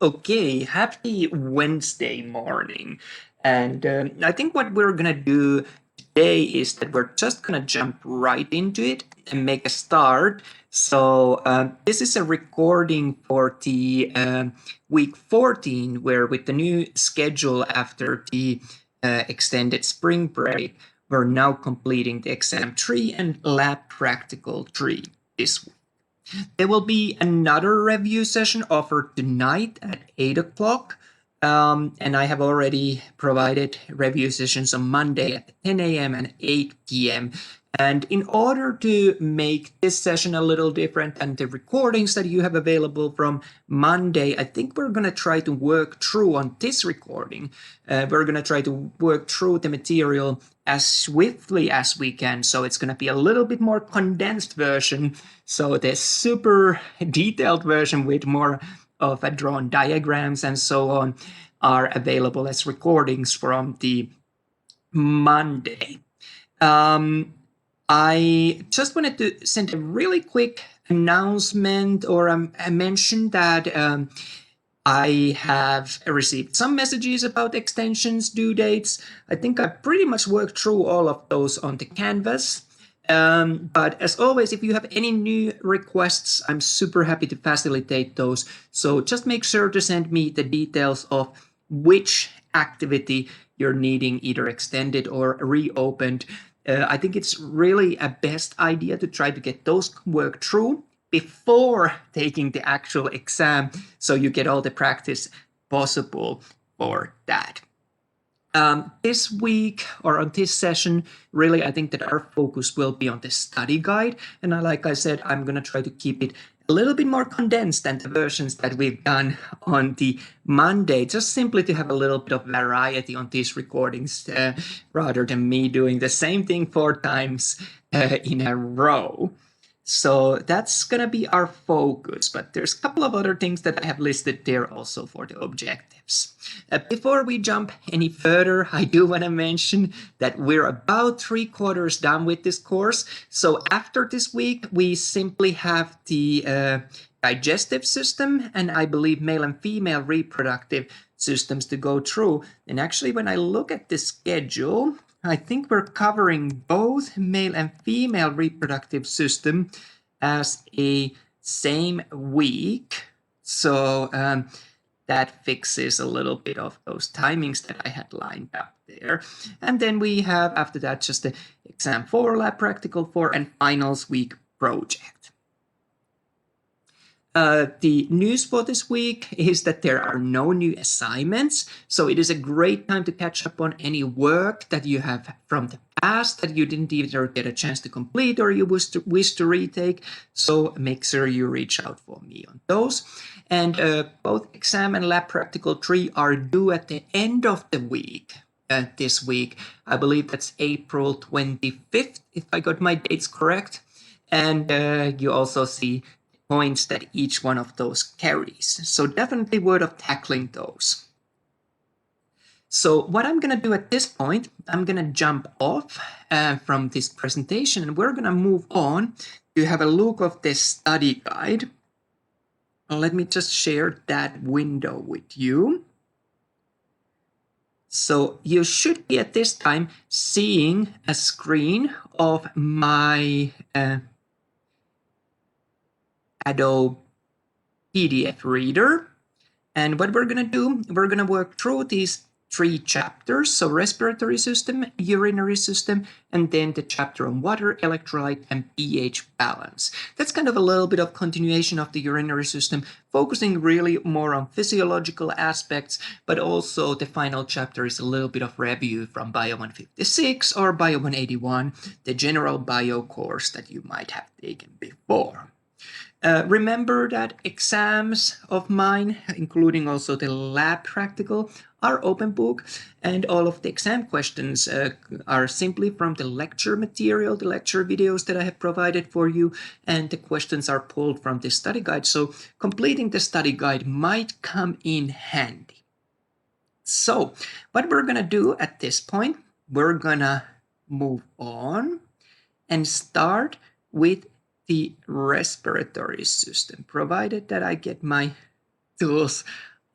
Okay, happy Wednesday morning. And I think what we're going to do today is that we're just going to jump right into it and make a start. So, this is a recording for the week 14, where with the new schedule after the extended spring break, we're now completing the exam 3 and lab practical 3 this week. There will be another review session offered tonight at 8 o'clock. And I have already provided review sessions on Monday at 10 a.m. and 8 p.m. And in order to make this session a little different than the recordings that you have available from Monday, I think we're going to try to work through on this recording. We're going to try to work through the material as swiftly as we can. So it's going to be a little bit more condensed version. So the super detailed version with more of a drawn diagrams and so on are available as recordings from the Monday. I just wanted to send a really quick announcement or a mention that I have received some messages about extensions, due dates. I think I pretty much worked through all of those on the canvas. But as always, if you have any new requests, I'm super happy to facilitate those. So just make sure to send me the details of which activity you're needing either extended or reopened. I think it's really a best idea to try to get those worked through before taking the actual exam, so you get all the practice possible for that. This week or on this session, really, I think that our focus will be on the study guide. And like I said, I'm going to try to keep it a little bit more condensed than the versions that we've done on the Monday, just simply to have a little bit of variety on these recordings rather than me doing the same thing 4 times in a row. So that's going to be our focus, but there's a couple of other things that I have listed there also for the objectives. Before we jump any further, I do want to mention that we're about 3/4 done with this course. So after this week, we simply have the digestive system and I believe male and female reproductive systems to go through. And actually, when I look at the schedule, I think we're covering both male and female reproductive system as a same week. So that fixes a little bit of those timings that I had lined up there. And then we have, after that, just the exam 4, lab practical 4, and finals week project. The news for this week is that there are no new assignments, so it is a great time to catch up on any work that you have from the past that you didn't either get a chance to complete or you wish to retake. So make sure you reach out for me on those. And both exam and lab practical 3 are due at the end of the week. This week, I believe that's April 25th, if I got my dates correct. And you also see points that each one of those carries. So definitely worth tackling those. So what I'm going to do at this point, I'm going to jump off from this presentation and we're going to move on to have a look of this study guide. Let me just share that window with you. So you should be at this time seeing a screen of my Adobe PDF reader. And what we're going to do, we're going to work through these 3 chapters. So respiratory system, urinary system, and then the chapter on water, electrolyte, and pH balance. That's kind of a little bit of continuation of the urinary system, focusing really more on physiological aspects, but also the final chapter is a little bit of review from BIO 156 or BIO 181, the general bio course that you might have taken before. Remember that exams of mine, including also the lab practical, are open book, and all of the exam questions are simply from the lecture material, the lecture videos that I have provided for you, and the questions are pulled from the study guide. So completing the study guide might come in handy. So what we're going to do at this point, we're going to move on and start with the respiratory system, provided that I get my tools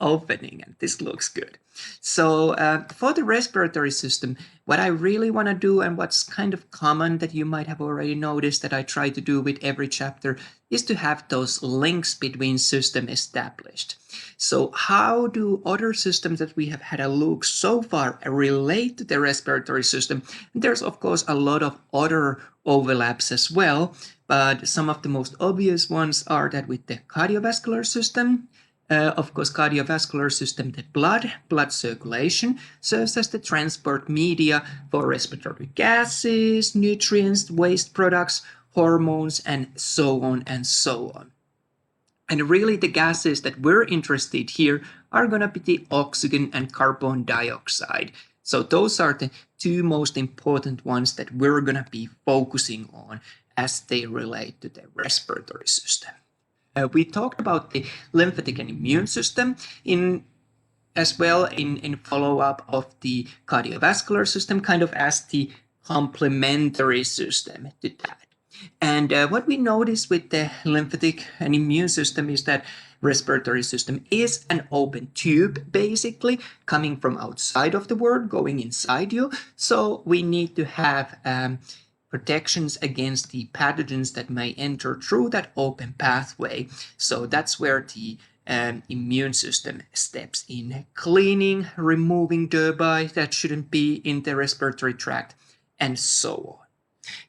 opening, and this looks good. So for the respiratory system, what I really want to do, and what's kind of common that you might have already noticed that I try to do with every chapter, is to have those links between system established. So how do other systems that we have had a look so far relate to the respiratory system? There's of course a lot of other overlaps as well, but some of the most obvious ones are that with the cardiovascular system, of course, cardiovascular system, the blood circulation serves as the transport media for respiratory gases, nutrients, waste products, hormones, and so on and so on. And really the gases that we're interested here are going to be the oxygen and carbon dioxide. So those are the two most important ones that we're going to be focusing on as they relate to the respiratory system. We talked about the lymphatic and immune system as well in follow-up of the cardiovascular system, kind of as the complementary system to that. And what we notice with the lymphatic and immune system is that respiratory system is an open tube, basically, coming from outside of the world, going inside you. So we need to have protections against the pathogens that may enter through that open pathway. So that's where the immune system steps in, cleaning, removing debris that shouldn't be in the respiratory tract, and so on.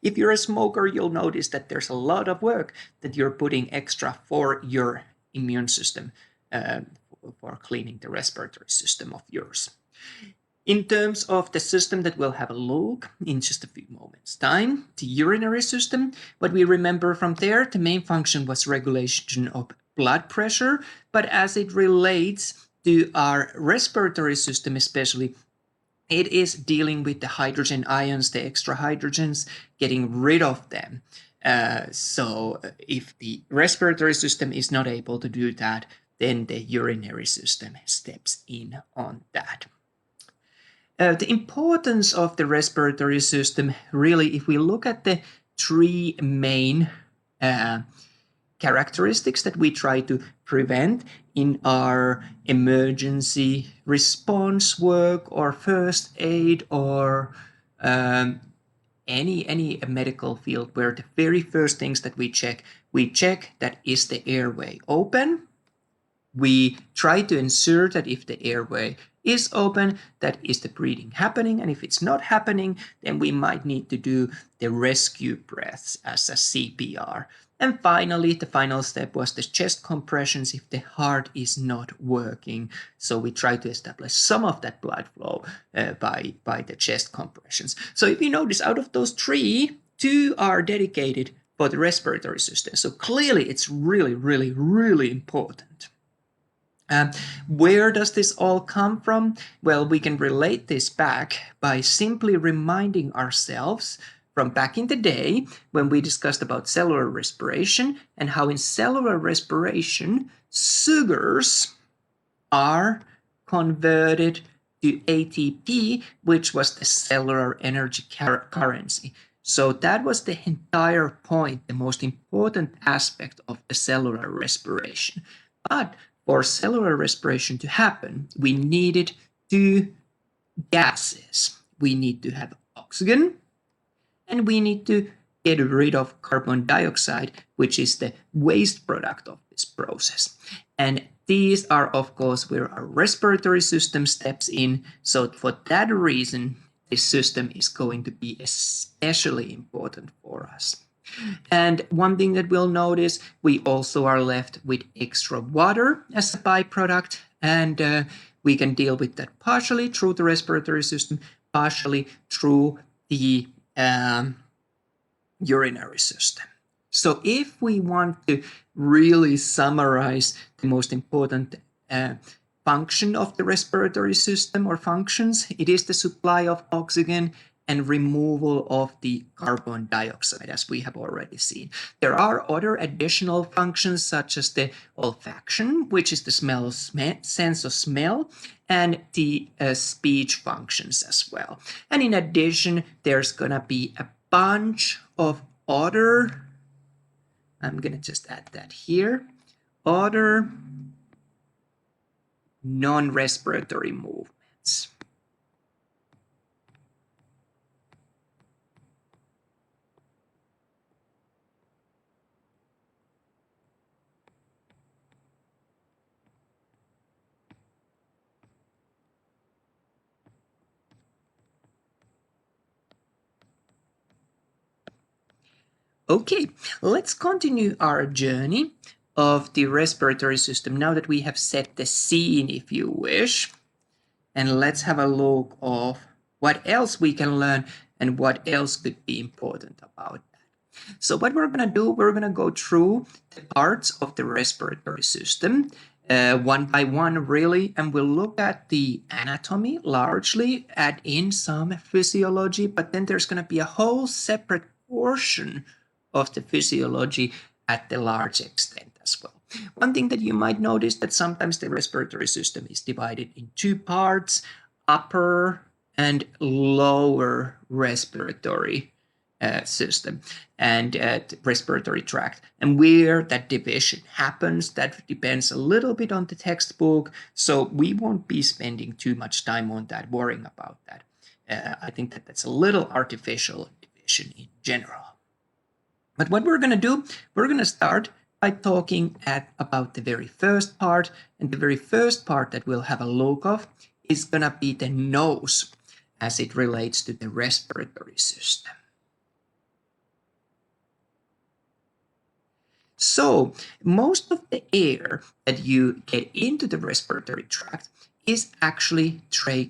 If you're a smoker, you'll notice that there's a lot of work that you're putting extra for your immune system for cleaning the respiratory system of yours. In terms of the system that we'll have a look in just a few moments' time, the urinary system, what we remember from there, the main function was regulation of blood pressure, but as it relates to our respiratory system especially, it is dealing with the hydrogen ions, the extra hydrogens, getting rid of them. So if the respiratory system is not able to do that, then the urinary system steps in on that. The importance of the respiratory system, really, if we look at the three main characteristics that we try to prevent in our emergency response work or first aid or any medical field, where the very first things that we check that is the airway open. We try to ensure that if the airway is open, that is the breathing happening, and if it's not happening, then we might need to do the rescue breaths as a CPR. And finally, the final step was the chest compressions if the heart is not working. So we try to establish some of that blood flow by the chest compressions. So if you notice, out of those three, two are dedicated for the respiratory system. So clearly it's really, really, really important. Where does this all come from? Well, we can relate this back by simply reminding ourselves from back in the day when we discussed about cellular respiration and how in cellular respiration, sugars are converted to ATP, which was the cellular energy currency. So that was the entire point, the most important aspect of the cellular respiration. But for cellular respiration to happen, we needed two gases. We need to have oxygen, and we need to get rid of carbon dioxide, which is the waste product of this process. And these are, of course, where our respiratory system steps in. So for that reason, this system is going to be especially important for us. And one thing that we'll notice, we also are left with extra water as a byproduct, and we can deal with that partially through the respiratory system, partially through the urinary system. So if we want to really summarize the most important function of the respiratory system or functions, it is the supply of oxygen and removal of the carbon dioxide, as we have already seen. There are other additional functions, such as the olfaction, which is the sense of smell, and the speech functions as well. And in addition, there's going to be a bunch of other, I'm going to just add that here, other non-respiratory movements. Okay, let's continue our journey of the respiratory system now that we have set the scene, if you wish. And let's have a look of what else we can learn and what else could be important about that. So what we're going to do, we're going to go through the parts of the respiratory system one by one, really, and we'll look at the anatomy largely, add in some physiology, but then there's going to be a whole separate portion of the physiology at the large extent as well. One thing that you might notice that sometimes the respiratory system is divided in two parts, upper and lower respiratory system and respiratory tract. And where that division happens, that depends a little bit on the textbook. So we won't be spending too much time on that, worrying about that. I think that that's a little artificial division in general. But what we're going to do, we're going to start by talking about the very first part. And the very first part that we'll have a look of is going to be the nose as it relates to the respiratory system. So most of the air that you get into the respiratory tract is actually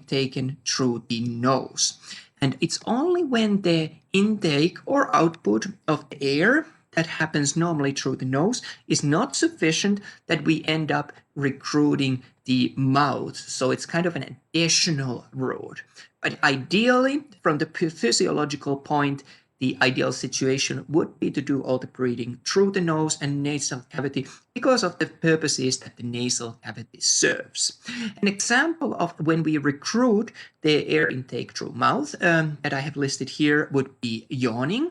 taken through the nose. And it's only when the intake or output of the air that happens normally through the nose is not sufficient that we end up recruiting the mouth. So it's kind of an additional route. But ideally, from the physiological point, the ideal situation would be to do all the breathing through the nose and nasal cavity because of the purposes that the nasal cavity serves. An example of when we recruit the air intake through mouth that I have listed here would be yawning.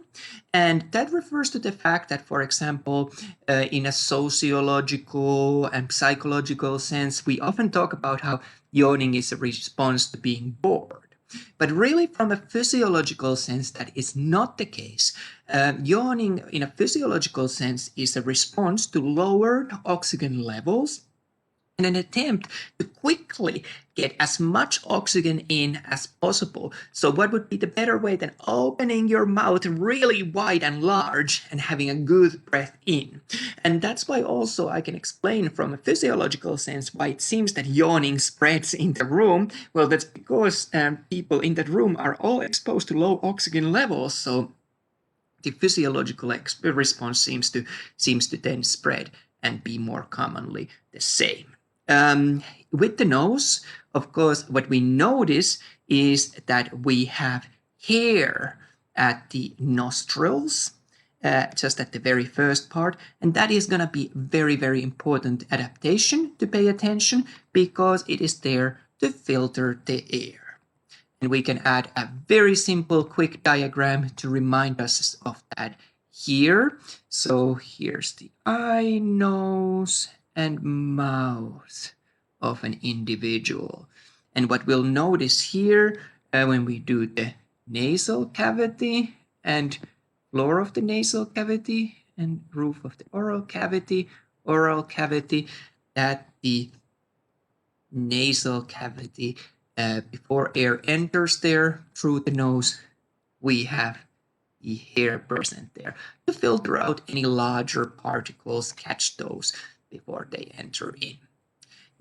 And that refers to the fact that, for example, in a sociological and psychological sense, we often talk about how yawning is a response to being bored. But really, from a physiological sense, that is not the case. Yawning, in a physiological sense, is a response to lowered oxygen levels in an attempt to quickly get as much oxygen in as possible. So what would be the better way than opening your mouth really wide and large and having a good breath in? And that's why also I can explain from a physiological sense why it seems that yawning spreads in the room. Well, that's because people in that room are all exposed to low oxygen levels. So the physiological response seems to then spread and be more commonly the same. With the nose, of course, what we notice is that we have hair at the nostrils, just at the very first part, and that is going to be very, very important adaptation to pay attention because it is there to filter the air. And we can add a very simple, quick diagram to remind us of that here. So here's the eye, nose, and mouth of an individual. And what we'll notice here when we do the nasal cavity and floor of the nasal cavity and roof of the oral cavity, that the nasal cavity, before air enters there through the nose, we have the hair present there to filter out any larger particles, catch those before they enter in.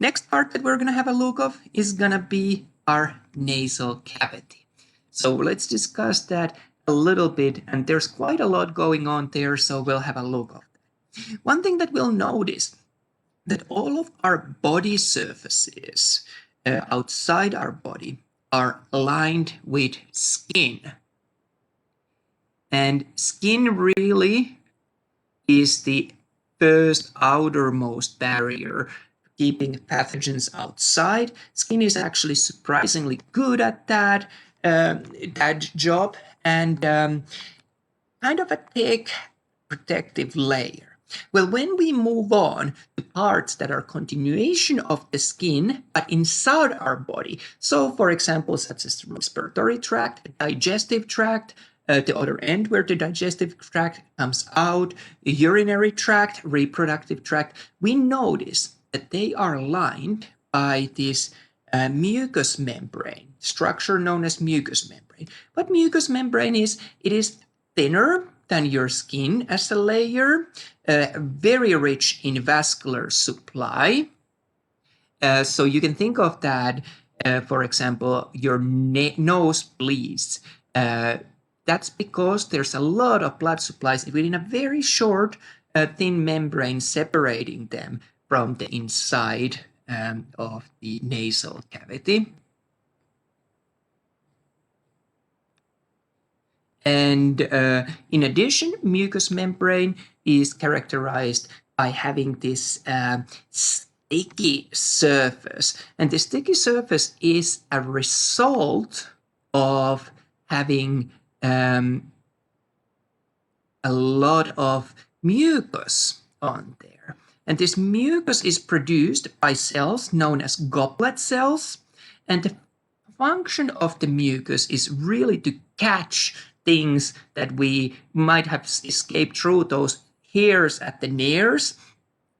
Next part that we're going to have a look of is going to be our nasal cavity. So let's discuss that a little bit, and there's quite a lot going on there, so we'll have a look of that. One thing that we'll notice that all of our body surfaces outside our body are lined with skin. And skin really is the first outermost barrier keeping pathogens outside. Skin is actually surprisingly good at that job, and kind of a thick protective layer. Well, when we move on to parts that are continuation of the skin, but inside our body, so for example, such as the respiratory tract, digestive tract, the other end where the digestive tract comes out, urinary tract, reproductive tract, we notice that they are lined by this mucous membrane, structure known as mucous membrane. What mucous membrane is? It is thinner than your skin as a layer, very rich in vascular supply. So you can think of that, for example, your nose bleeds. That's because there's a lot of blood supplies within a very short, thin membrane separating them from the inside of the nasal cavity. And in addition, mucous membrane is characterized by having this sticky surface. And the sticky surface is a result of having a lot of mucus on there. And this mucus is produced by cells known as goblet cells. And the function of the mucus is really to catch things that we might have escaped through those hairs at the nares,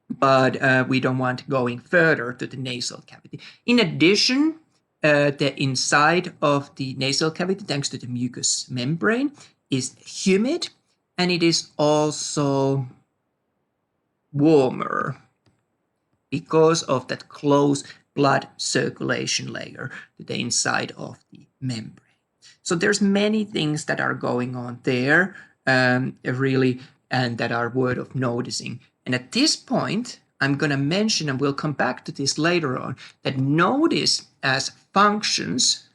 but we don't want going further to the nasal cavity. In addition, the inside of the nasal cavity, thanks to the mucous membrane, is humid, and it is also warmer because of that close blood circulation layer to the inside of the membrane. So there's many things that are going on there, really, and that are worth of noticing. And at this point, I'm going to mention, and we'll come back to this later on, that notice as functions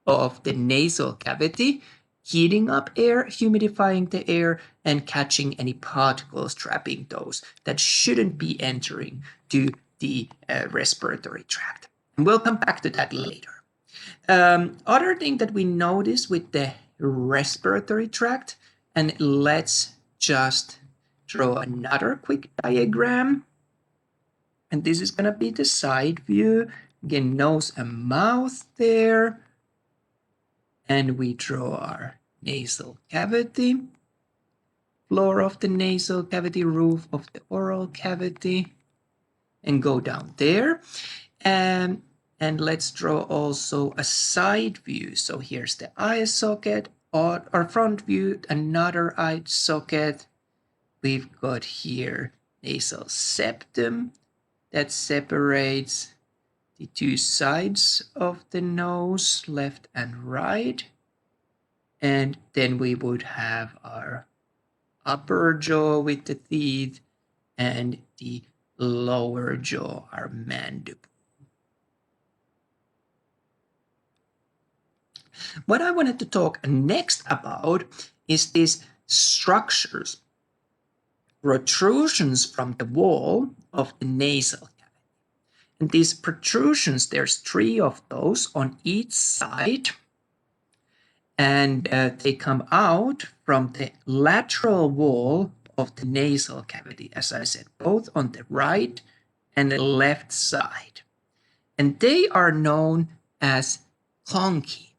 of the nasal cavity: heating up air, humidifying the air, and catching any particles, trapping those that shouldn't be entering to the respiratory tract. And we'll come back to that later. Other thing that we notice with the respiratory tract, and let's just draw another quick diagram. And this is going to be the side view. Again, nose and mouth there. And we draw our nasal cavity, floor of the nasal cavity, roof of the oral cavity, and go down there. And let's draw also a side view. So here's the eye socket, or front view, another eye socket. We've got here nasal septum that separates the two sides of the nose, left and right. And then we would have our upper jaw with the teeth and the lower jaw, our mandible. What I wanted to talk next about is these structures, protrusions from the wall of the nasal cavity. And these protrusions, there's 3 of those on each side, and they come out from the lateral wall of the nasal cavity, as I said, both on the right and the left side. And they are known as conchae.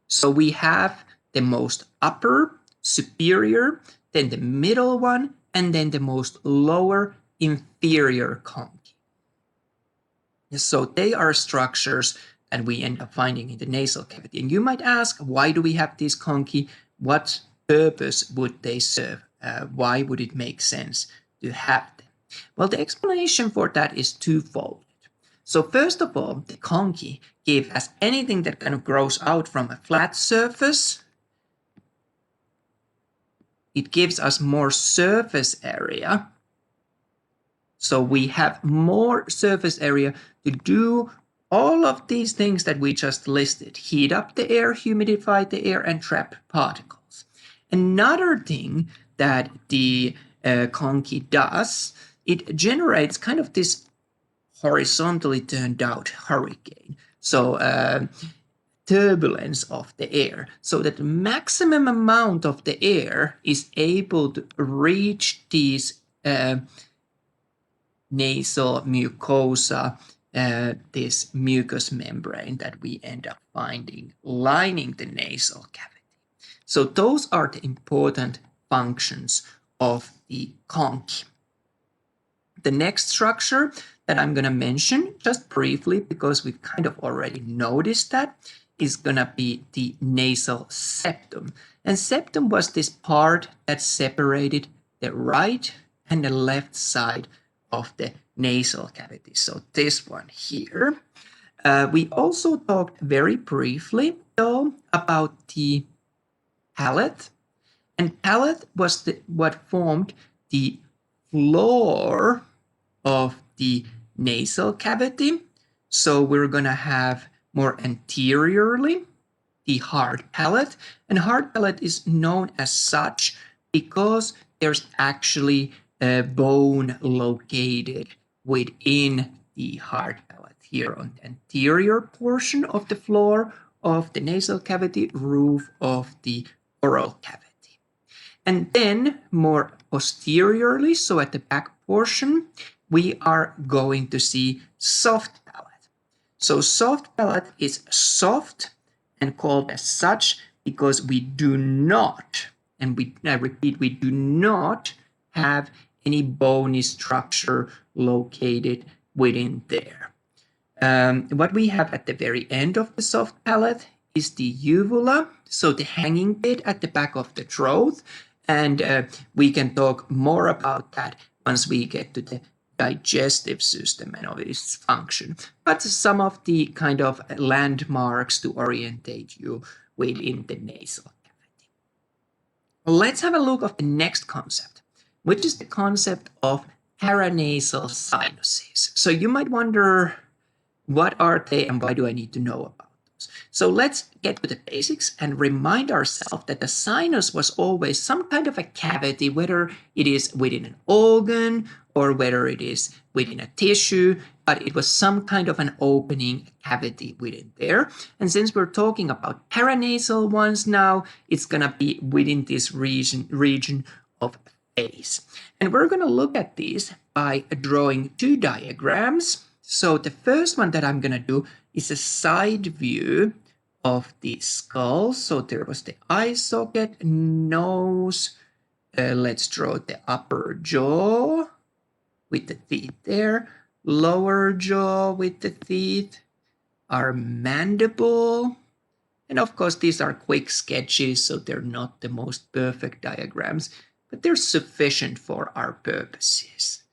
So we have the most upper, superior, then the middle one, and then the most lower, inferior conchae. So they are structures that we end up finding in the nasal cavity. And you might ask, why do we have these conchae? What purpose would they serve? Why would it make sense to have them? Well, the explanation for that is twofold. So first of all, the conchae give us anything that kind of grows out from a flat surface. It gives us more surface area. So we have more surface area to do all of these things that we just listed: heat up the air, humidify the air, and trap particles. Another thing that the conchae does, it generates kind of this horizontally turned out hurricane. So turbulence of the air, so that the maximum amount of the air is able to reach these nasal mucosa, this mucous membrane that we end up finding lining the nasal cavity. So those are the important functions of the conchae. The next structure that I'm going to mention just briefly, because we've kind of already noticed that, is going to be the nasal septum. And septum was this part that separated the right and the left side of the nasal cavity. So this one here. We also talked very briefly, though, about the palate. And palate was what formed the floor of the nasal cavity. So we're going to have more anteriorly the hard palate. And hard palate is known as such because there's actually a bone located within the hard palate here on the anterior portion of the floor of the nasal cavity, roof of the oral cavity. And then more posteriorly, so at the back portion, we are going to see soft palate. So soft palate is soft and called as such because we do not, and I repeat, we do not have any bony structure located within there. What we have at the very end of the soft palate is the uvula, so the hanging bit at the back of the throat, and we can talk more about that once we get to the digestive system and of its function. But some of the kind of landmarks to orientate you within the nasal cavity. Let's have a look at the next concept, which is the concept of paranasal sinuses. So you might wonder, what are they and why do I need to know about those? So let's get to the basics and remind ourselves that the sinus was always some kind of a cavity, whether it is within an organ or whether it is within a tissue, but it was some kind of an opening cavity within there. And since we're talking about paranasal ones now, it's going to be within this region of face. And we're going to look at these by drawing two diagrams. So the first one that I'm going to do is a side view of the skull. So there was the eye socket, nose. Let's draw the upper jaw with the teeth there. Lower jaw with the teeth. Our mandible. And of course, these are quick sketches, so they're not the most perfect diagrams, but they're sufficient for our purposes.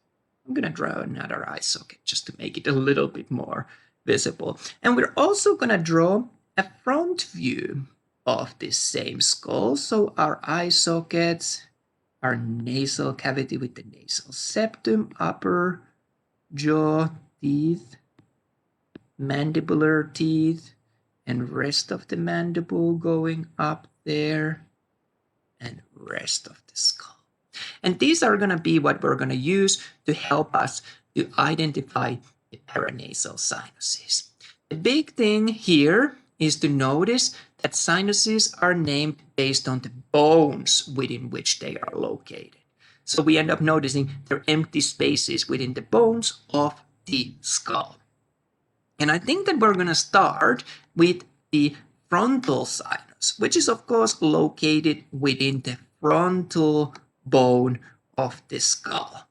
I'm going to draw another eye socket just to make it a little bit more visible. And we're also going to draw a front view of this same skull. So our eye sockets, our nasal cavity with the nasal septum, upper jaw, teeth, mandibular teeth, and rest of the mandible going up there, and rest of the skull. And these are going to be what we're going to use to help us to identify the paranasal sinuses. The big thing here is to notice that sinuses are named based on the bones within which they are located. So we end up noticing they're empty spaces within the bones of the skull. And I think that we're going to start with the frontal sinus, which is of course located within the frontal bone of the skull.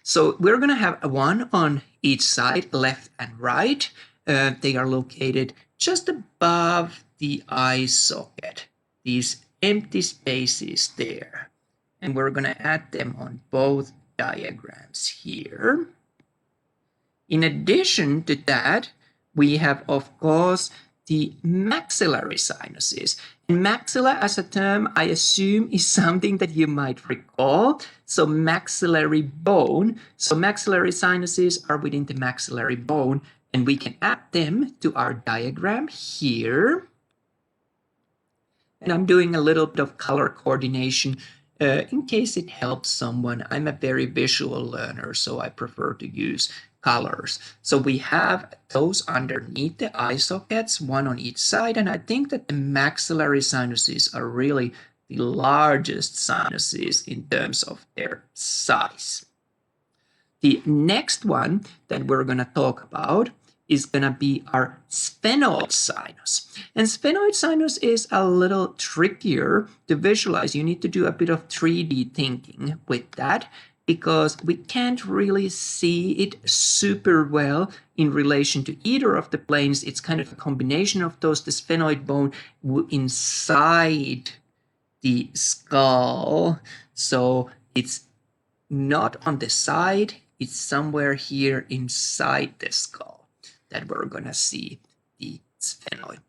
So we're going to have one on each side, left and right. They are located just above the eye socket, these empty spaces there. And we're going to add them on both diagrams here. In addition to that, we have, of course, the maxillary sinuses. And maxilla as a term, I assume, is something that you might recall. So maxillary bone. So maxillary sinuses are within the maxillary bone, and we can add them to our diagram here. And I'm doing a little bit of color coordination in case it helps someone. I'm a very visual learner, so I prefer to use colors. So we have those underneath the eye sockets, one on each side, and I think that the maxillary sinuses are really the largest sinuses in terms of their size. The next one that we're going to talk about is going to be our sphenoid sinus. And sphenoid sinus is a little trickier to visualize. You need to do a bit of 3D thinking with that because we can't really see it super well in relation to either of the planes. It's kind of a combination of those, the sphenoid bone inside the skull. So it's not on the side, it's somewhere here inside the skull that we're going to see the sphenoid.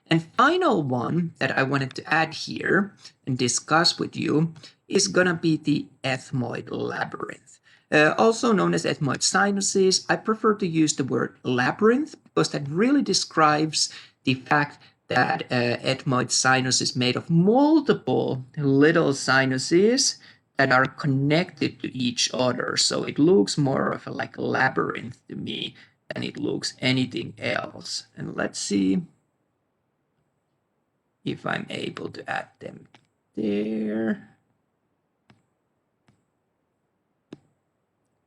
And final one that I wanted to add here and discuss with you is going to be the ethmoid labyrinth. Also known as ethmoid sinuses. I prefer to use the word labyrinth because that really describes the fact that ethmoid sinus is made of multiple little sinuses that are connected to each other. So it looks more of a like a labyrinth to me than it looks anything else. And let's see if I'm able to add them there.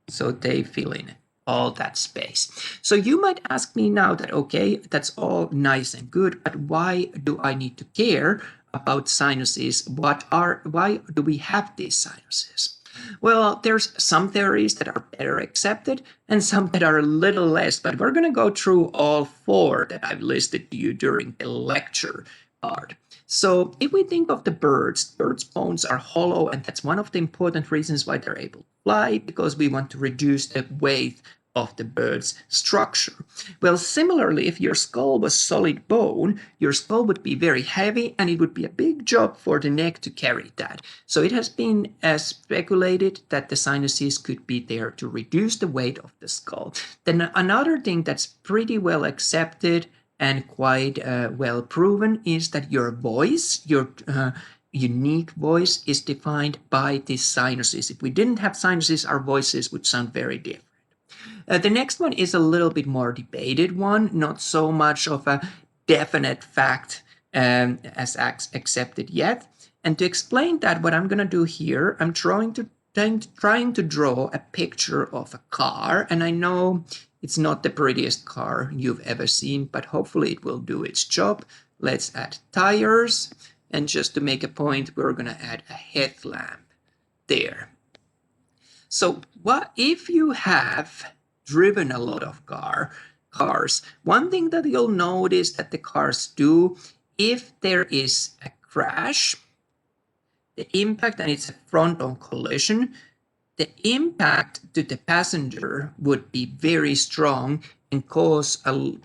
So they fill in all that space. So you might ask me now that, okay, that's all nice and good, but why do I need to care about sinuses? Why do we have these sinuses? Well, there's some theories that are better accepted and some that are a little less, but we're going to go through all four that I've listed to you during the lecture part. So if we think of the birds' bones are hollow, and that's one of the important reasons why they're able to fly, because we want to reduce the weight of the bird's structure. Well, similarly, if your skull was solid bone, your skull would be very heavy and it would be a big job for the neck to carry that. So it has been speculated that the sinuses could be there to reduce the weight of the skull. Then another thing that's pretty well accepted and quite well proven is that your voice, your unique voice is defined by these sinuses. If we didn't have sinuses, our voices would sound very different. The next one is a little bit more debated one, not so much of a definite fact as accepted yet. And to explain that, what I'm going to do here, I'm trying to draw a picture of a car, and I know it's not the prettiest car you've ever seen, but hopefully it will do its job. Let's add tires, and just to make a point, we're going to add a headlamp there. So what if you have driven a lot of cars, one thing that you'll notice that the cars do, if there is a crash, the impact, and it's a frontal collision, the impact to the passenger would be very strong and cause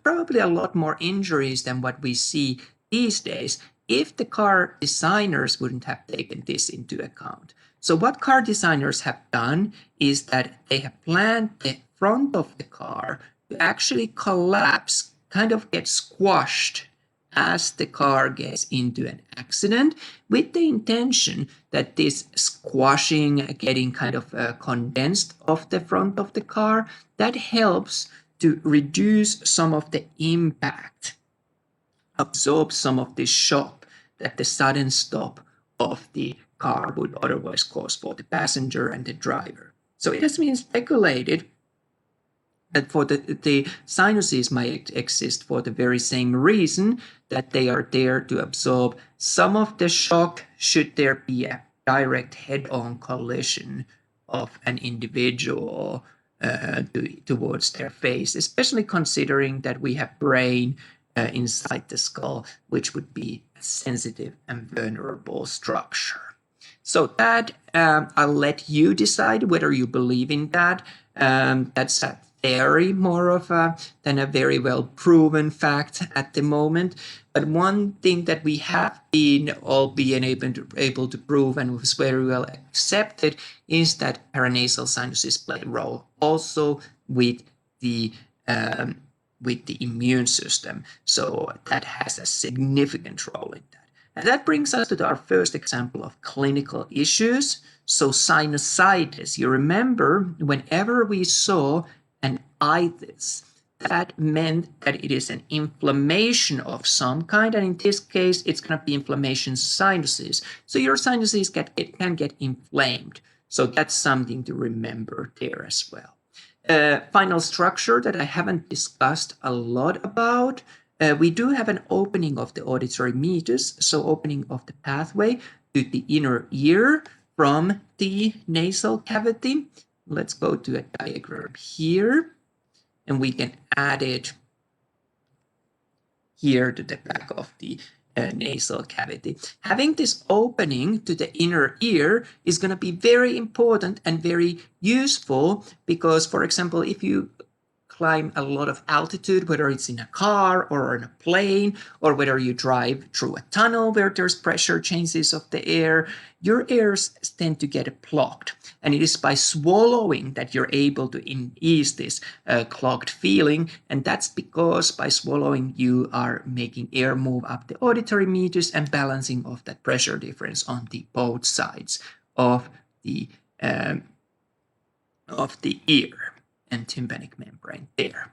probably a lot more injuries than what we see these days if the car designers wouldn't have taken this into account. So what car designers have done is that they have planned the front of the car to actually collapse, kind of get squashed as the car gets into an accident, with the intention that this squashing, getting kind of condensed off the front of the car, that helps to reduce some of the impact, absorb some of the shock that the sudden stop of the car would otherwise cause for the passenger and the driver. So it has been speculated that for the sinuses might exist for the very same reason, that they are there to absorb some of the shock should there be a direct head-on collision of an individual towards their face, especially considering that we have brain inside the skull, which would be a sensitive and vulnerable structure. So that I'll let you decide whether you believe in that. That's a theory more of than a very well proven fact at the moment. But one thing that we have been all being able to prove and was very well accepted is that paranasal sinuses play a role also with the immune system. So that has a significant role in that. And that brings us to our first example of clinical issues. So sinusitis. You remember whenever we saw an itis. That meant that it is an inflammation of some kind, and in this case, it's going to be inflammation sinuses. So your sinuses can get inflamed. So that's something to remember there as well. Final structure that I haven't discussed a lot about. We do have an opening of the auditory mucus, so opening of the pathway to the inner ear from the nasal cavity. Let's go to a diagram here, and we can add it here to the back of the nasal cavity. Having this opening to the inner ear is going to be very important and very useful because, for example, if you climb a lot of altitude, whether it's in a car or on a plane, or whether you drive through a tunnel where there's pressure changes of the air, your ears tend to get blocked. And it is by swallowing that you're able to ease this clogged feeling. And that's because by swallowing, you are making air move up the auditory mucus and balancing off that pressure difference on the both sides of the ear and tympanic membrane there.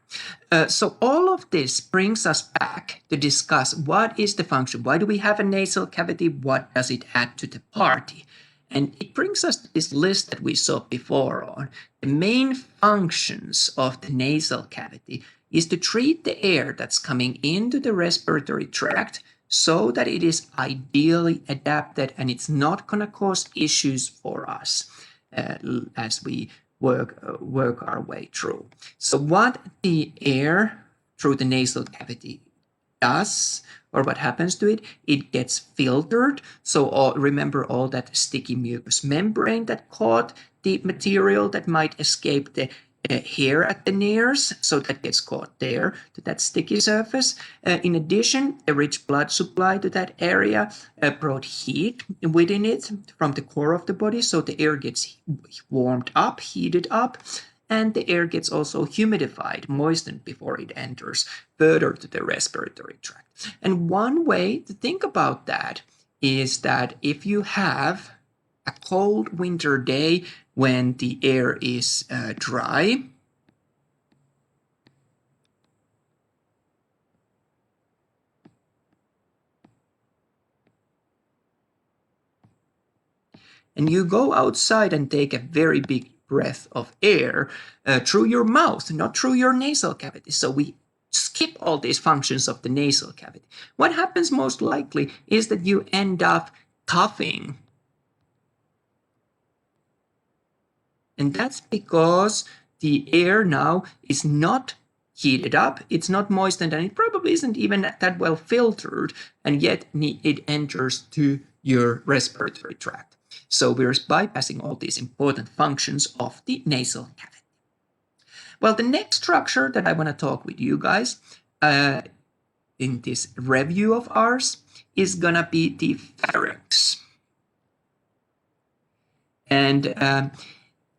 So all of this brings us back to discuss what is the function. Why do we have a nasal cavity? What does it add to the party? And it brings us to this list that we saw before on. The main functions of the nasal cavity is to treat the air that's coming into the respiratory tract so that it is ideally adapted and it's not going to cause issues for us as we work our way through. So what the air through the nasal cavity does, or what happens to it, it gets filtered. So remember all that sticky mucous membrane that caught the material that might escape the hair at the nares, so that gets caught there to that sticky surface. In addition, a rich blood supply to that area brought heat within it from the core of the body, so the air gets warmed up, heated up, and the air gets also humidified, moistened before it enters further to the respiratory tract. And one way to think about that is that if you have a cold winter day when the air is dry, and you go outside and take a very big breath of air through your mouth, not through your nasal cavity. So we skip all these functions of the nasal cavity. What happens most likely is that you end up coughing. And that's because the air now is not heated up, it's not moistened, and it probably isn't even that well filtered, and yet it enters to your respiratory tract. So we're bypassing all these important functions of the nasal cavity. Well, the next structure that I want to talk with you guys in this review of ours is going to be the pharynx. And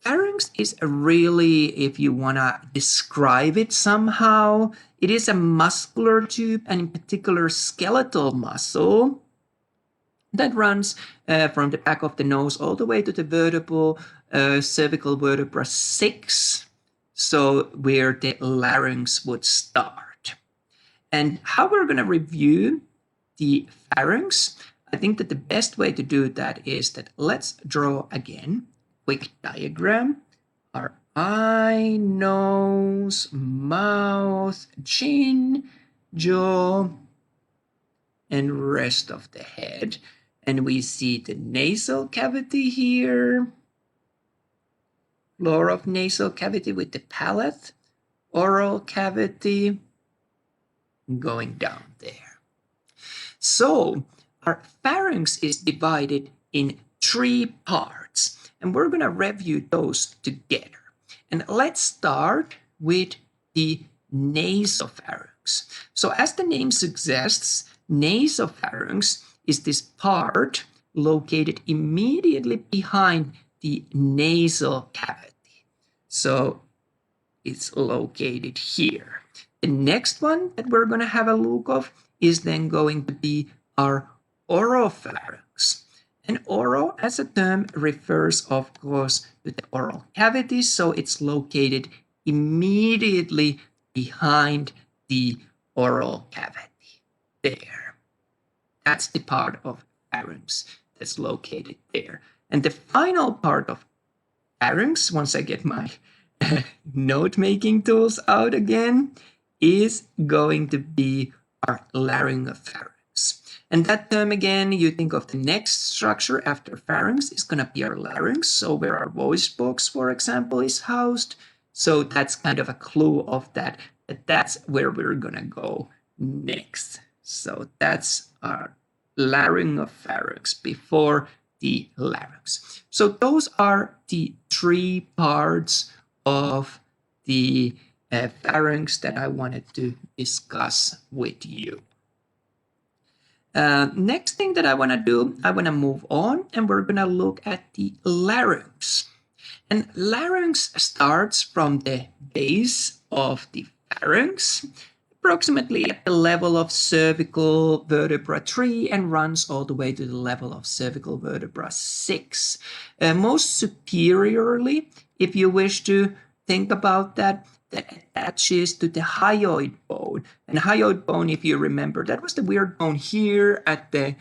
Pharynx is a really, if you want to describe it somehow, it is a muscular tube, and in particular skeletal muscle that runs from the back of the nose all the way to the vertebral cervical vertebra 6, so where the larynx would start. And how we're going to review the pharynx, I think that the best way to do that is that let's draw again quick diagram. Our eye, nose, mouth, chin, jaw, and rest of the head. And we see the nasal cavity here, floor of nasal cavity with the palate, oral cavity going down there. So our pharynx is divided in 3 parts. And we're going to review those together. And let's start with the nasopharynx. So as the name suggests, nasopharynx is this part located immediately behind the nasal cavity. So it's located here. The next one that we're going to have a look of is then going to be our oropharynx. And oro, as a term, refers, of course, to the oral cavity, so it's located immediately behind the oral cavity. There. That's the part of pharynx that's located there. And the final part of pharynx, once I get my note-making tools out again, is going to be our laryngopharynx. And that term again, you think of the next structure after pharynx is going to be our larynx. So where our voice box, for example, is housed. So that's kind of a clue of that. That's where we're going to go next. So that's our laryngopharynx before the larynx. So those are the three parts of the pharynx that I wanted to discuss with you. Next thing that I want to do, I want to move on and we're going to look at the larynx. And larynx starts from the base of the pharynx, approximately at the level of cervical vertebra 3 and runs all the way to the level of cervical vertebra 6. Most superiorly, if you wish to think about that, that attaches to the hyoid bone. And hyoid bone, if you remember, that was the weird bone here at the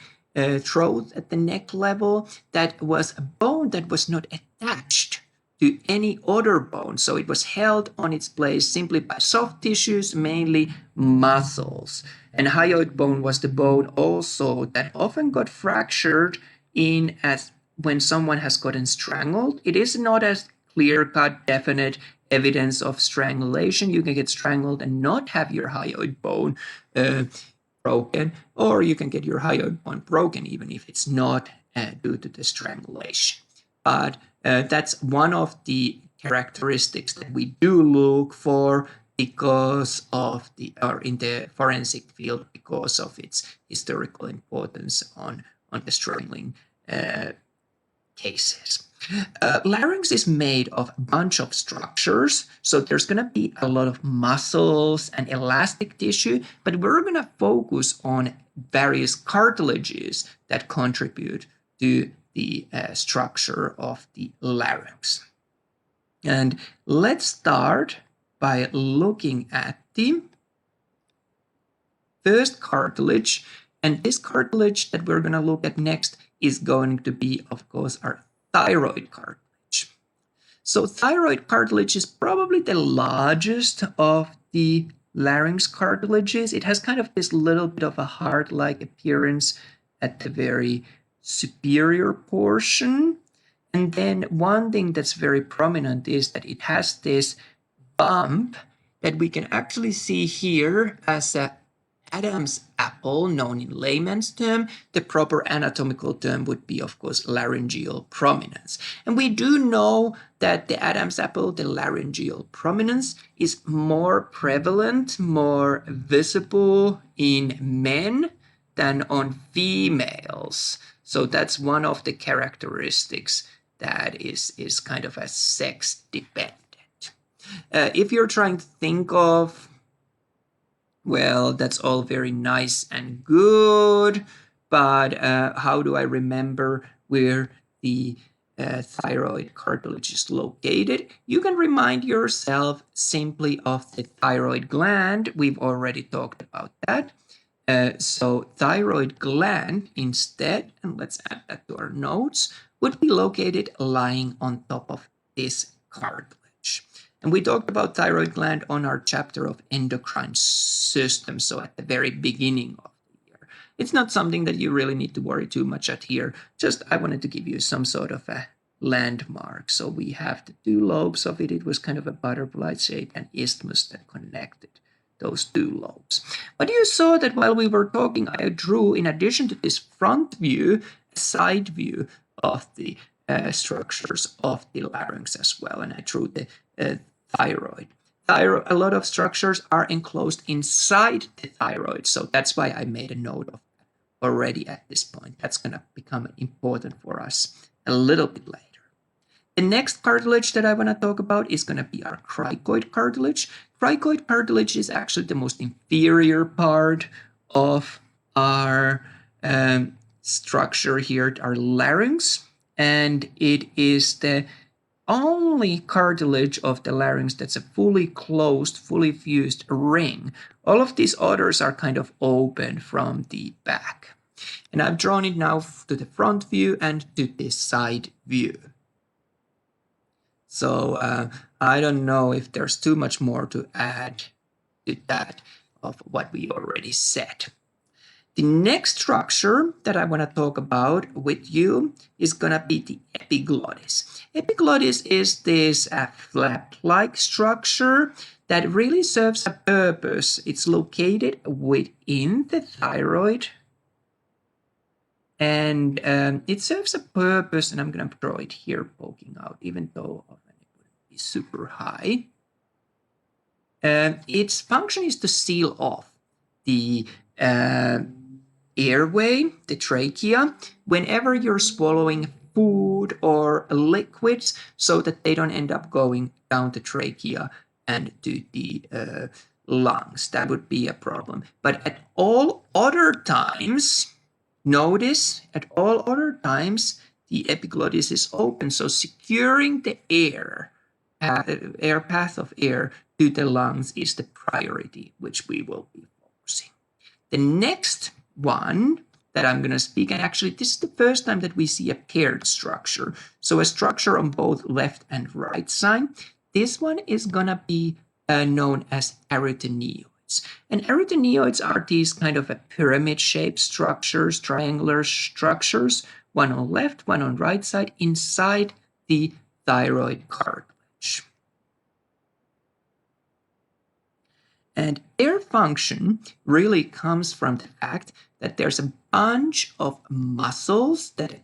throat, at the neck level. That was a bone that was not attached to any other bone. So it was held on its place simply by soft tissues, mainly muscles. And hyoid bone was the bone also that often got fractured in as when someone has gotten strangled. It is not as clear-cut, definite evidence of strangulation. You can get strangled and not have your hyoid bone broken, or you can get your hyoid bone broken even if it's not due to the strangulation. But that's one of the characteristics that we do look for because of or in the forensic field, because of its historical importance on the strangling cases. Larynx is made of a bunch of structures, so there's going to be a lot of muscles and elastic tissue, but we're going to focus on various cartilages that contribute to the structure of the larynx. And let's start by looking at the first cartilage, and this cartilage that we're going to look at next is going to be, of course, our thyroid cartilage. So thyroid cartilage is probably the largest of the larynx cartilages. It has kind of this little bit of a heart-like appearance at the very superior portion. And then one thing that's very prominent is that it has this bump that we can actually see here as a Adam's apple, known in layman's term. The proper anatomical term would be, of course, laryngeal prominence. And we do know that the Adam's apple, the laryngeal prominence, is more prevalent, more visible in men than on females. So that's one of the characteristics that is kind of a sex dependent. If you're trying to think of, well, that's all very nice and good, but how do I remember where the thyroid cartilage is located? You can remind yourself simply of the thyroid gland. We've already talked about that. So thyroid gland instead, and let's add that to our notes, would be located lying on top of this cartilage. And we talked about thyroid gland on our chapter of endocrine system, so at the very beginning of the year. It's not something that you really need to worry too much at here. Just I wanted to give you some sort of a landmark. So we have the two lobes of it. It was kind of a butterfly shape and isthmus that connected those two lobes. But you saw that while we were talking, I drew, in addition to this front view, a side view of the structures of the larynx as well. And I drew the thyroid. A lot of structures are enclosed inside the thyroid. So that's why I made a note of that already at this point. That's going to become important for us a little bit later. The next cartilage that I want to talk about is going to be our cricoid cartilage. Cricoid cartilage is actually the most inferior part of our structure here, our larynx, and it is the only cartilage of the larynx that's a fully closed, fully fused ring. All of these others are kind of open from the back. And I've drawn it now to the front view and to the side view. So I don't know if there's too much more to add to that of what we already said. The next structure that I want to talk about with you is going to be the epiglottis. Epiglottis is this flap-like structure that really serves a purpose. It's located within the thyroid, and it serves a purpose, and I'm going to draw it here poking out, even though it wouldn't be super high. Its function is to seal off the airway, the trachea, whenever you're swallowing food or liquids, so that they don't end up going down the trachea and to the lungs. That would be a problem. But at all other times, notice at all other times, the epiglottis is open, so securing the air path of air to the lungs is the priority, which we will be focusing. The next one that I'm going to speak, and actually this is the first time that we see a paired structure, so a structure on both left and right side. This one is going to be known as arytenoids. And arytenoids are these kind of a pyramid-shaped structures, triangular structures, one on left, one on right side, inside the thyroid cartilage. And their function really comes from the fact that there's a bunch of muscles that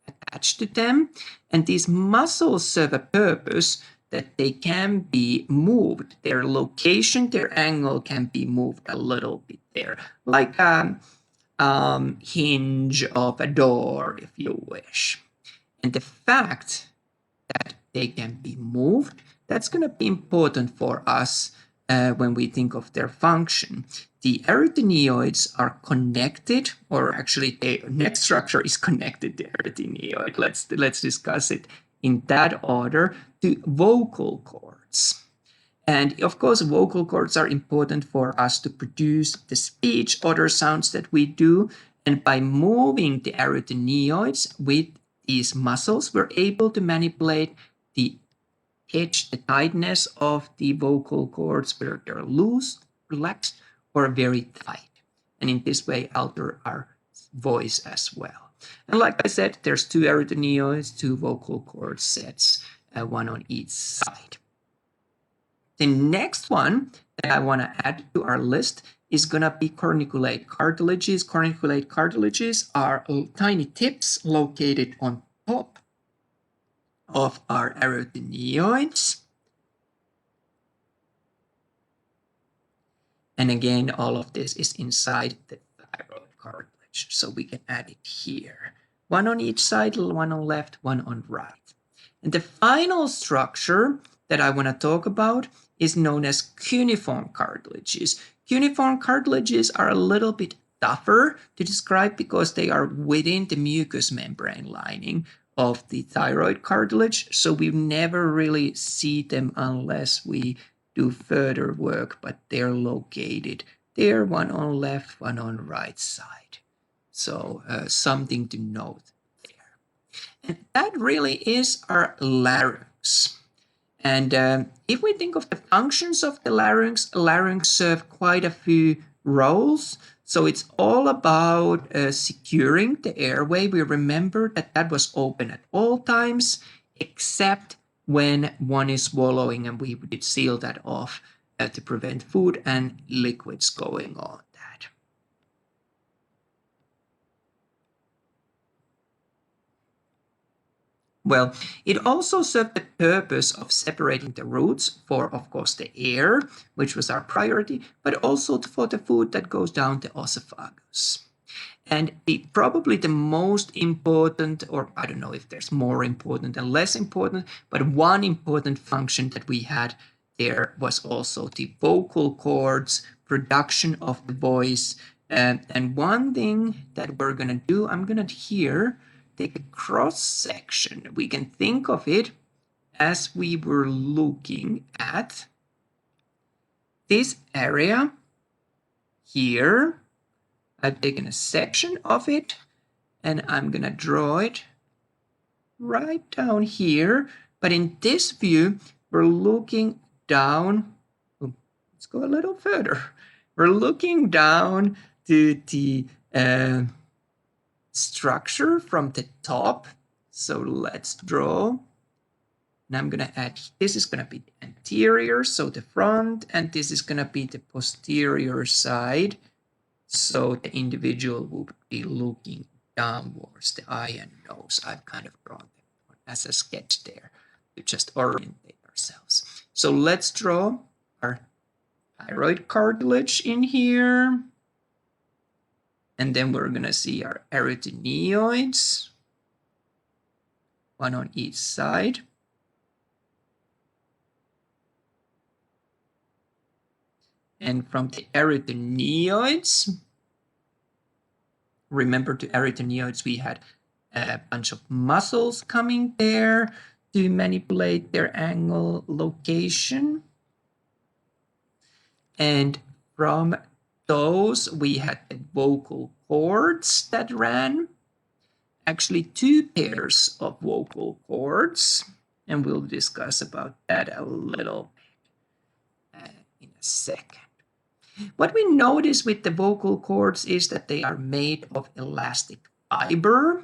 attach to them, and these muscles serve a purpose that they can be moved. Their location, their angle can be moved a little bit there, like a hinge of a door, if you wish. And the fact that they can be moved, that's going to be important for us when we think of their function. The arytenoids are connected, or actually the next structure is connected to arytenoid. Let's discuss it in that order, to vocal cords. And of course, vocal cords are important for us to produce the speech, other sounds that we do. And by moving the arytenoids with these muscles, we're able to manipulate the pitch, the tightness of the vocal cords, whether they're loose, relaxed, or very tight. And in this way, alter our voice as well. And like I said, there's two arytenoids, two vocal cord sets, one on each side. The next one that I want to add to our list is going to be corniculate cartilages. Corniculate cartilages are tiny tips located on top of our arytenoids. And again, all of this is inside the thyroid cartilage, so we can add it here. One on each side, one on left, one on right. And the final structure that I want to talk about is known as cuneiform cartilages. Cuneiform cartilages are a little bit tougher to describe because they are within the mucous membrane lining of the thyroid cartilage, so we never really see them unless we do further work, but they're located there, one on left, one on right side. So something to note there. And that really is our larynx. And if we think of the functions of the larynx serve quite a few roles. So it's all about securing the airway. We remember that was open at all times, except when one is swallowing, and we did seal that off to prevent food and liquids going on that. Well, it also served the purpose of separating the roots for, of course, the air, which was our priority, but also for the food that goes down the esophagus. And probably the most important, or I don't know if there's more important and less important, but one important function that we had there was also the vocal cords, production of the voice. And one thing that we're going to do, I'm going to here take a cross section. We can think of it as we were looking at this area here. I've taken a section of it and I'm gonna draw it right down here. But in this view, we're looking down. Let's go a little further. We're looking down to the structure from the top. So let's draw. And I'm going to add, this is going to be the anterior, so the front, and this is going to be the posterior side. So the individual will be looking downwards, the eye and nose. I've kind of drawn them as a sketch there to just orientate ourselves. So let's draw our thyroid cartilage in here. And then we're going to see our arytenoids, one on each side. And from the arytenoids, remember the arytenoids, we had a bunch of muscles coming there to manipulate their angle location. And from those, we had the vocal cords that ran. Actually, 2 pairs of vocal cords. And we'll discuss about that a little bit in a second. What we notice with the vocal cords is that they are made of elastic fiber,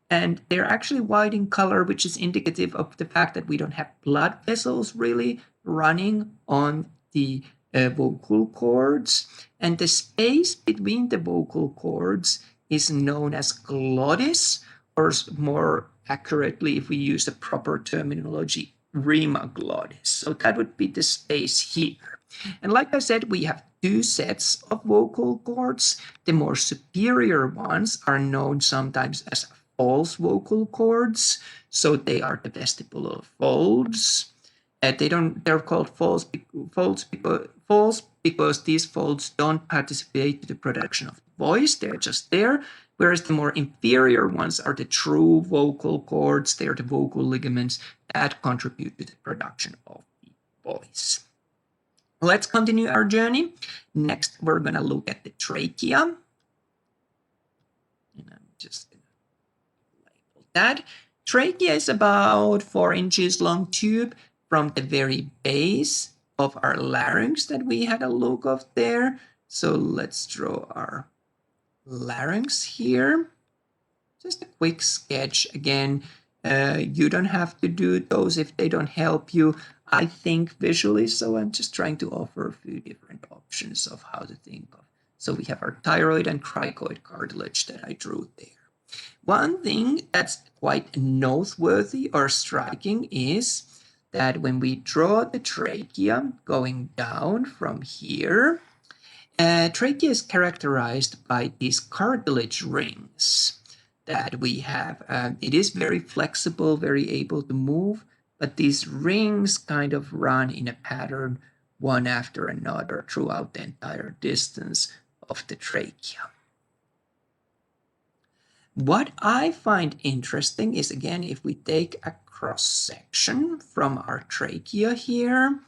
and they're actually white in color, which is indicative of the fact that we don't have blood vessels really running on the vocal cords. And the space between the vocal cords is known as glottis, or more accurately, if we use the proper terminology, rhimaglottis. So that would be the space here. And like I said, we have 2 sets of vocal cords. The more superior ones are known sometimes as false vocal cords. So they are the vestibular folds. They're called false because these folds don't participate in the production of voice. They're just there. Whereas the more inferior ones are the true vocal cords. They're the vocal ligaments that contribute to the production of the voice. Let's continue our journey. Next, we're going to look at the trachea. And I'm just going to label that. Trachea is about 4 inches long tube from the very base of our larynx that we had a look of there. So let's draw our larynx here. Just a quick sketch. Again, you don't have to do those if they don't help you, I think, visually. So I'm just trying to offer a few different options of how to think of. So we have our thyroid and cricoid cartilage that I drew there. One thing that's quite noteworthy or striking is that when we draw the trachea going down from here, trachea is characterized by these cartilage rings that we have. It is very flexible, very able to move, but these rings kind of run in a pattern one after another throughout the entire distance of the trachea. What I find interesting is, again, if we take a cross-section from our trachea here,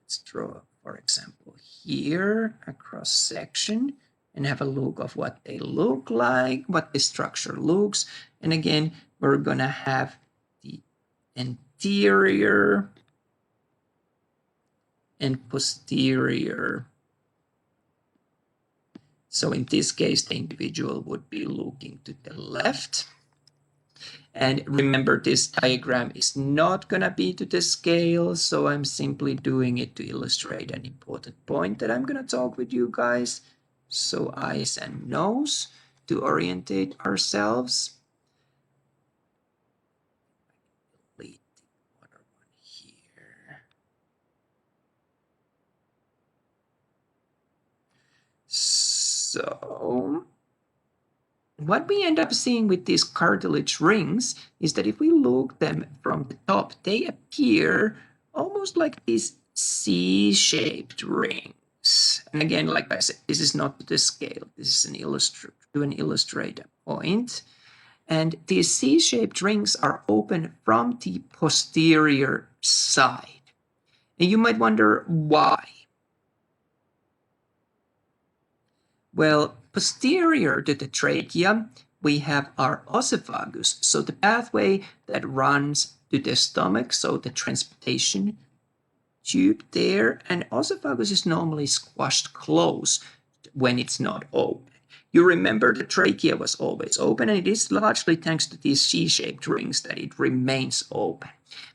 let's draw, for example, here a cross-section and have a look of what they look like, what the structure looks. And again, we're going to have the anterior and posterior. So in this case, the individual would be looking to the left. And remember, this diagram is not going to be to the scale, so I'm simply doing it to illustrate an important point that I'm going to talk with you guys. So eyes and nose to orientate ourselves. Delete the other one here. So what we end up seeing with these cartilage rings is that if we look them from the top, they appear almost like these C-shaped rings. And again, like I said, this is not to the scale. This is an illustrator point. And these C-shaped rings are open from the posterior side. And you might wonder why. Well, posterior to the trachea, we have our oesophagus, so the pathway that runs to the stomach, so the transportation tube there, and oesophagus is normally squashed closed when it's not open. You remember the trachea was always open, and it is largely thanks to these C-shaped rings that it remains open.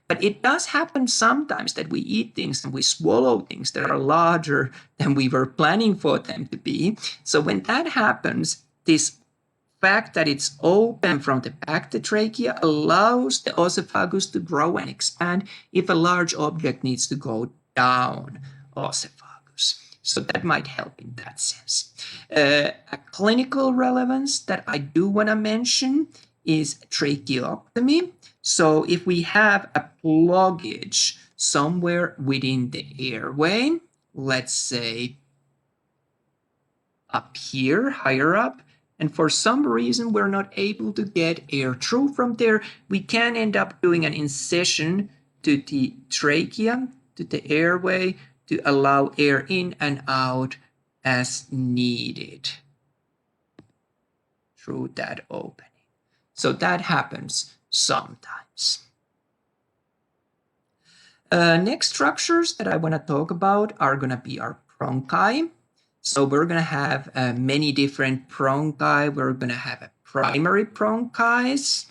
But it does happen sometimes that we eat things and we swallow things that are larger than we were planning for them to be. So when that happens, this fact that it's open from the back, the trachea, allows the oesophagus to grow and expand if a large object needs to go down oesophagus. So that might help in that sense. A clinical relevance that I do want to mention is tracheotomy. So if we have a blockage somewhere within the airway, let's say up here, higher up, and for some reason we're not able to get air through from there, we can end up doing an incision to the trachea, to the airway, to allow air in and out as needed through that opening. So that happens sometimes. Next structures that I want to talk about are going to be our bronchi. So we're going to have many different bronchi. We're going to have a primary bronchi,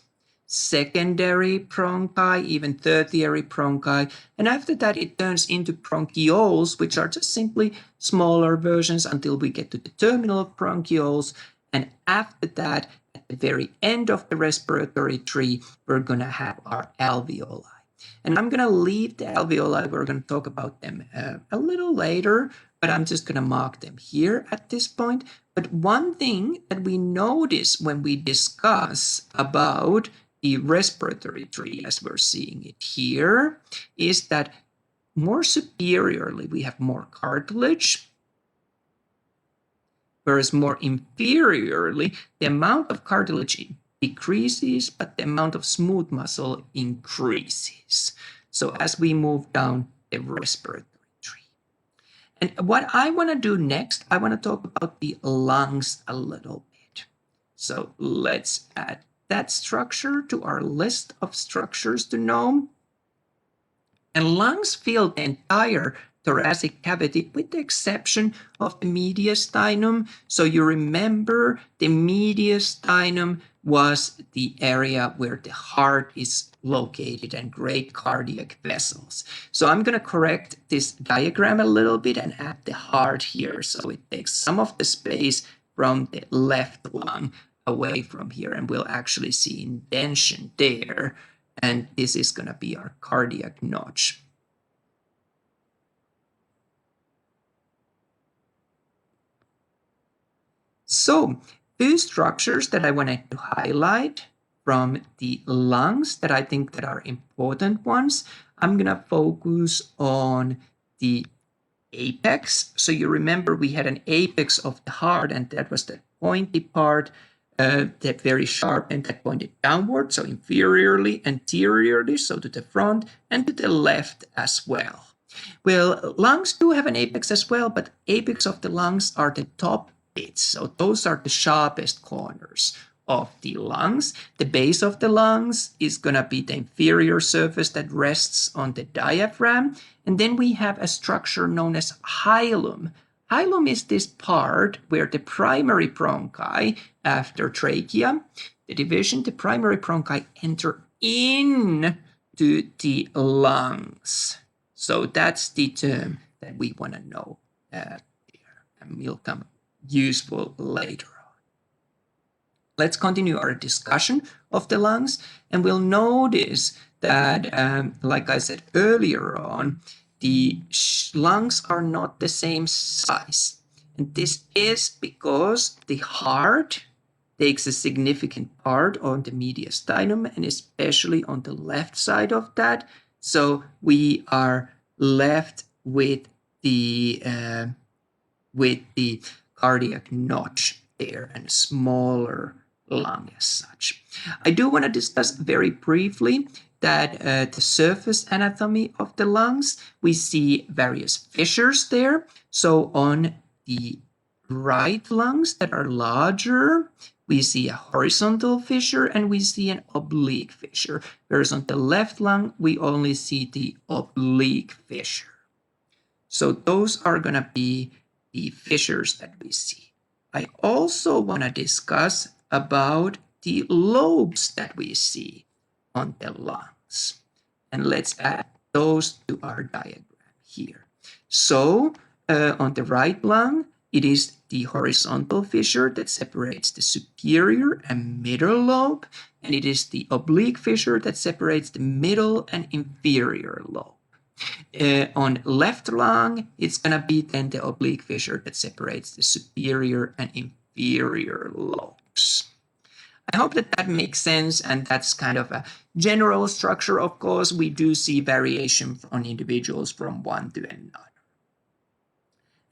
secondary bronchi, even tertiary bronchi. And after that, it turns into bronchioles, which are just simply smaller versions until we get to the terminal bronchioles. And after that, at the very end of the respiratory tree, we're going to have our alveoli. And I'm going to leave the alveoli. We're going to talk about them a little later, but I'm just going to mark them here at this point. But one thing that we notice when we discuss about the respiratory tree, as we're seeing it here, is that more superiorly, we have more cartilage, whereas more inferiorly, the amount of cartilage decreases, but the amount of smooth muscle increases. So as we move down the respiratory tree. And what I want to do next, I want to talk about the lungs a little bit. So let's add that structure to our list of structures to know. And lungs fill the entire thoracic cavity with the exception of the mediastinum. So you remember the mediastinum was the area where the heart is located and great cardiac vessels. So I'm going to correct this diagram a little bit and add the heart here. So it takes some of the space from the left lung away from here, and we'll actually see indentation there. And this is going to be our cardiac notch. So, two structures that I wanted to highlight from the lungs that I think that are important ones. I'm going to focus on the apex. So you remember we had an apex of the heart, and that was the pointy part, that very sharp end that pointed downward, so inferiorly, anteriorly, so to the front, and to the left as well. Well, lungs do have an apex as well, but apex of the lungs are the top bits. So those are the sharpest corners of the lungs. The base of the lungs is going to be the inferior surface that rests on the diaphragm. And then we have a structure known as hilum. Hilum is this part where the primary bronchi, after trachea, the division, the primary bronchi enter into the lungs. So that's the term that we want to know there, and will come useful later on. Let's continue our discussion of the lungs, and we'll notice that, like I said earlier on, the lungs are not the same size. And this is because the heart takes a significant part on the mediastinum, and especially on the left side of that. So we are left with the cardiac notch there and smaller lung as such. I do want to discuss very briefly that the surface anatomy of the lungs, we see various fissures there. So on the right lungs that are larger, we see a horizontal fissure and we see an oblique fissure. Whereas on the left lung, we only see the oblique fissure. So those are going to be the fissures that we see. I also want to discuss about the lobes that we see on the lungs. And let's add those to our diagram here. So on the right lung, it is the horizontal fissure that separates the superior and middle lobe, and it is the oblique fissure that separates the middle and inferior lobe. On left lung, it's going to be then the oblique fissure that separates the superior and inferior lobes. I hope that that makes sense, and that's kind of a general structure. Of course, we do see variation on individuals from one to another.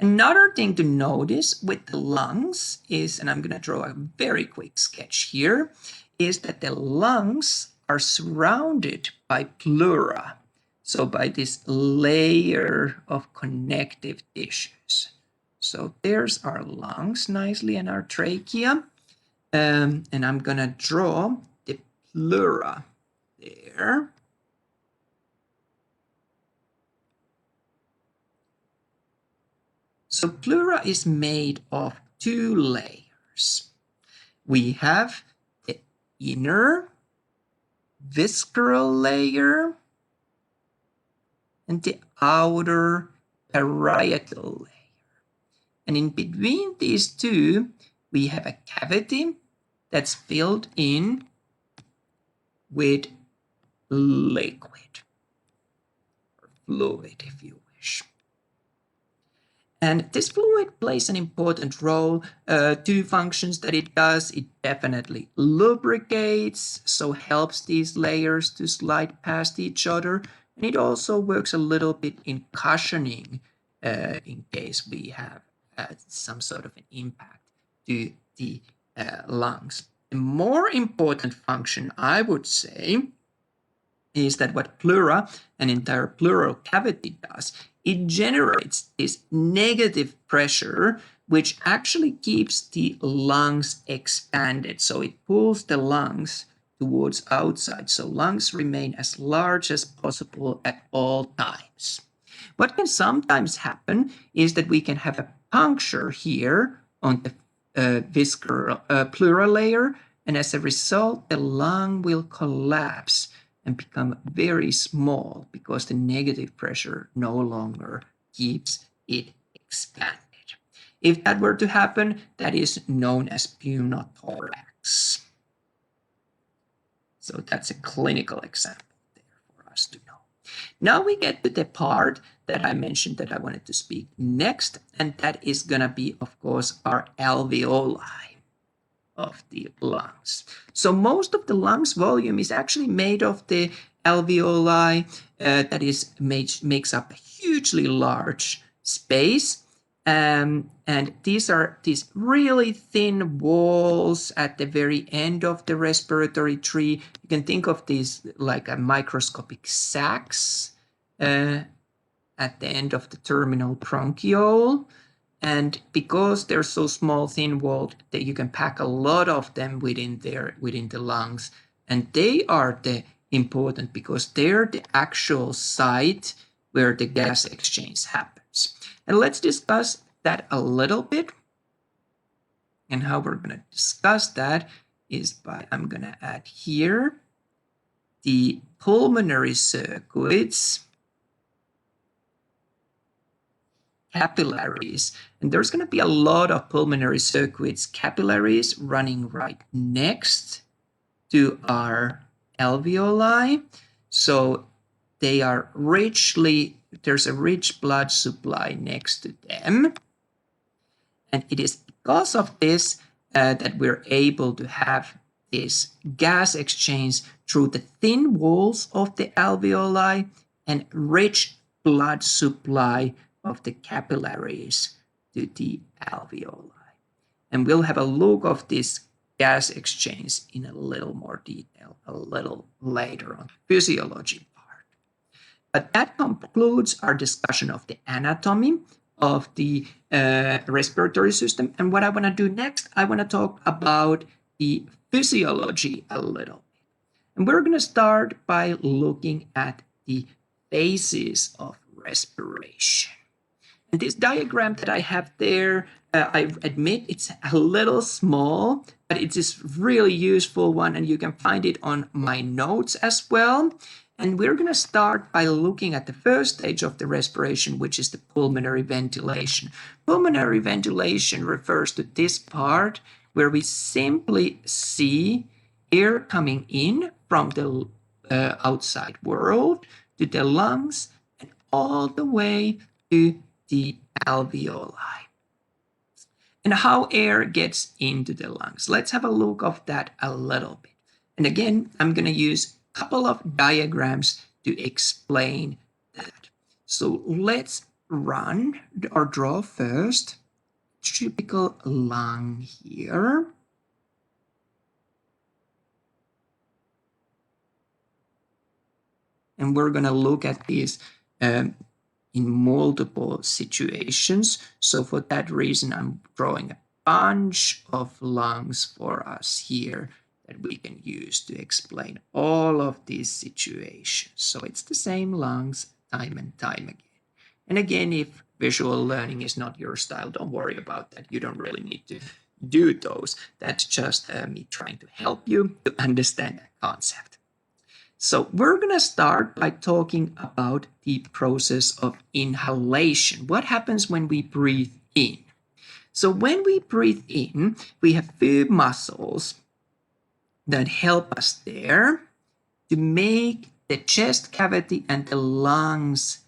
Another thing to notice with the lungs is, and I'm going to draw a very quick sketch here, is that the lungs are surrounded by pleura. So by this layer of connective tissues. So there's our lungs nicely and our trachea. And I'm going to draw the pleura there. So pleura is made of two layers. We have the inner visceral layer and the outer parietal layer. And in between these two, we have a cavity that's filled in with liquid, or fluid if you wish. And this fluid plays an important role. Two functions that it does: it definitely lubricates, so helps these layers to slide past each other. And it also works a little bit in cushioning in case we have some sort of an impact to the lungs. The more important function, I would say, is that what pleura, an entire pleural cavity, does, it generates this negative pressure, which actually keeps the lungs expanded. So it pulls the lungs towards outside. So lungs remain as large as possible at all times. What can sometimes happen is that we can have a puncture here on the visceral pleural layer, and as a result, the lung will collapse and become very small because the negative pressure no longer keeps it expanded. If that were to happen, that is known as pneumothorax. So that's a clinical example there for us to know. Now we get to the part that I mentioned that I wanted to speak next, and that is going to be, of course, our alveoli of the lungs. So most of the lungs volume is actually made of the alveoli. That is makes up a hugely large space. And these are these really thin walls at the very end of the respiratory tree. You can think of these like a microscopic sacs at the end of the terminal bronchiole. And because they're so small, thin-walled, that you can pack a lot of them within the lungs. And they are important because they're the actual site where the gas exchange happens. And let's discuss that a little bit. And how we're going to discuss that is by, I'm going to add here the pulmonary circuits, capillaries, and there's going to be a lot of pulmonary circuits, capillaries running right next to our alveoli. So they are there's a rich blood supply next to them. And it is because of this that we're able to have this gas exchange through the thin walls of the alveoli and rich blood supply of the capillaries to the alveoli. And we'll have a look of this gas exchange in a little more detail a little later on. Physiology part. But that concludes our discussion of the anatomy of the respiratory system. And what I want to do next, I want to talk about the physiology a little. And we're going to start by looking at the phases of respiration. And this diagram that I have there, I admit it's a little small, but it is a really useful one, and you can find it on my notes as well. And we're going to start by looking at the first stage of the respiration, which is the pulmonary ventilation. Pulmonary ventilation refers to this part where we simply see air coming in from the outside world to the lungs and all the way to the alveoli. And how air gets into the lungs. Let's have a look of that a little bit. And again, I'm going to use a couple of diagrams to explain that. So let's run or draw first typical lung here. And we're going to look at these in multiple situations. So for that reason, I'm drawing a bunch of lungs for us here that we can use to explain all of these situations. So it's the same lungs time and time again. And again, if visual learning is not your style, don't worry about that. You don't really need to do those. That's just me trying to help you to understand that concept. So we're going to start by talking about the process of inhalation. What happens when we breathe in? So when we breathe in, we have few muscles that help us there to make the chest cavity and the lungs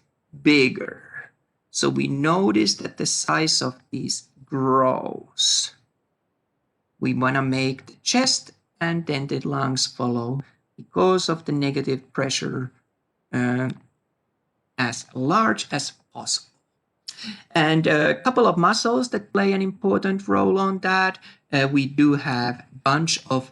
bigger. So we notice that the size of these grows. We want to make the chest and then the lungs follow because of the negative pressure as large as possible. And a couple of muscles that play an important role on that. We do have a bunch of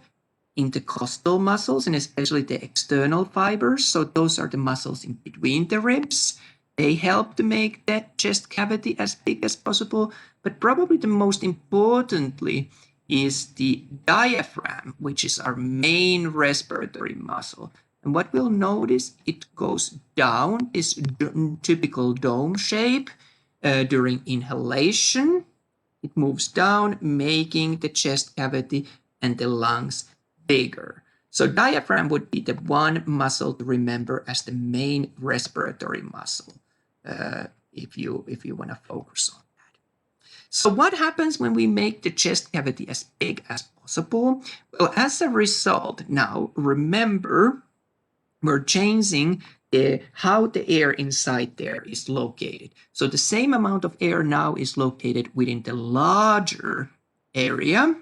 intercostal muscles and especially the external fibers. So those are the muscles in between the ribs. They help to make that chest cavity as big as possible. But probably the most importantly is the diaphragm, which is our main respiratory muscle. And what we'll notice, it goes down, this typical dome shape during inhalation. It moves down, making the chest cavity and the lungs bigger. So diaphragm would be the one muscle to remember as the main respiratory muscle if you want to focus on. So what happens when we make the chest cavity as big as possible? Well, as a result, now remember, we're changing how the air inside there is located. So the same amount of air now is located within the larger area.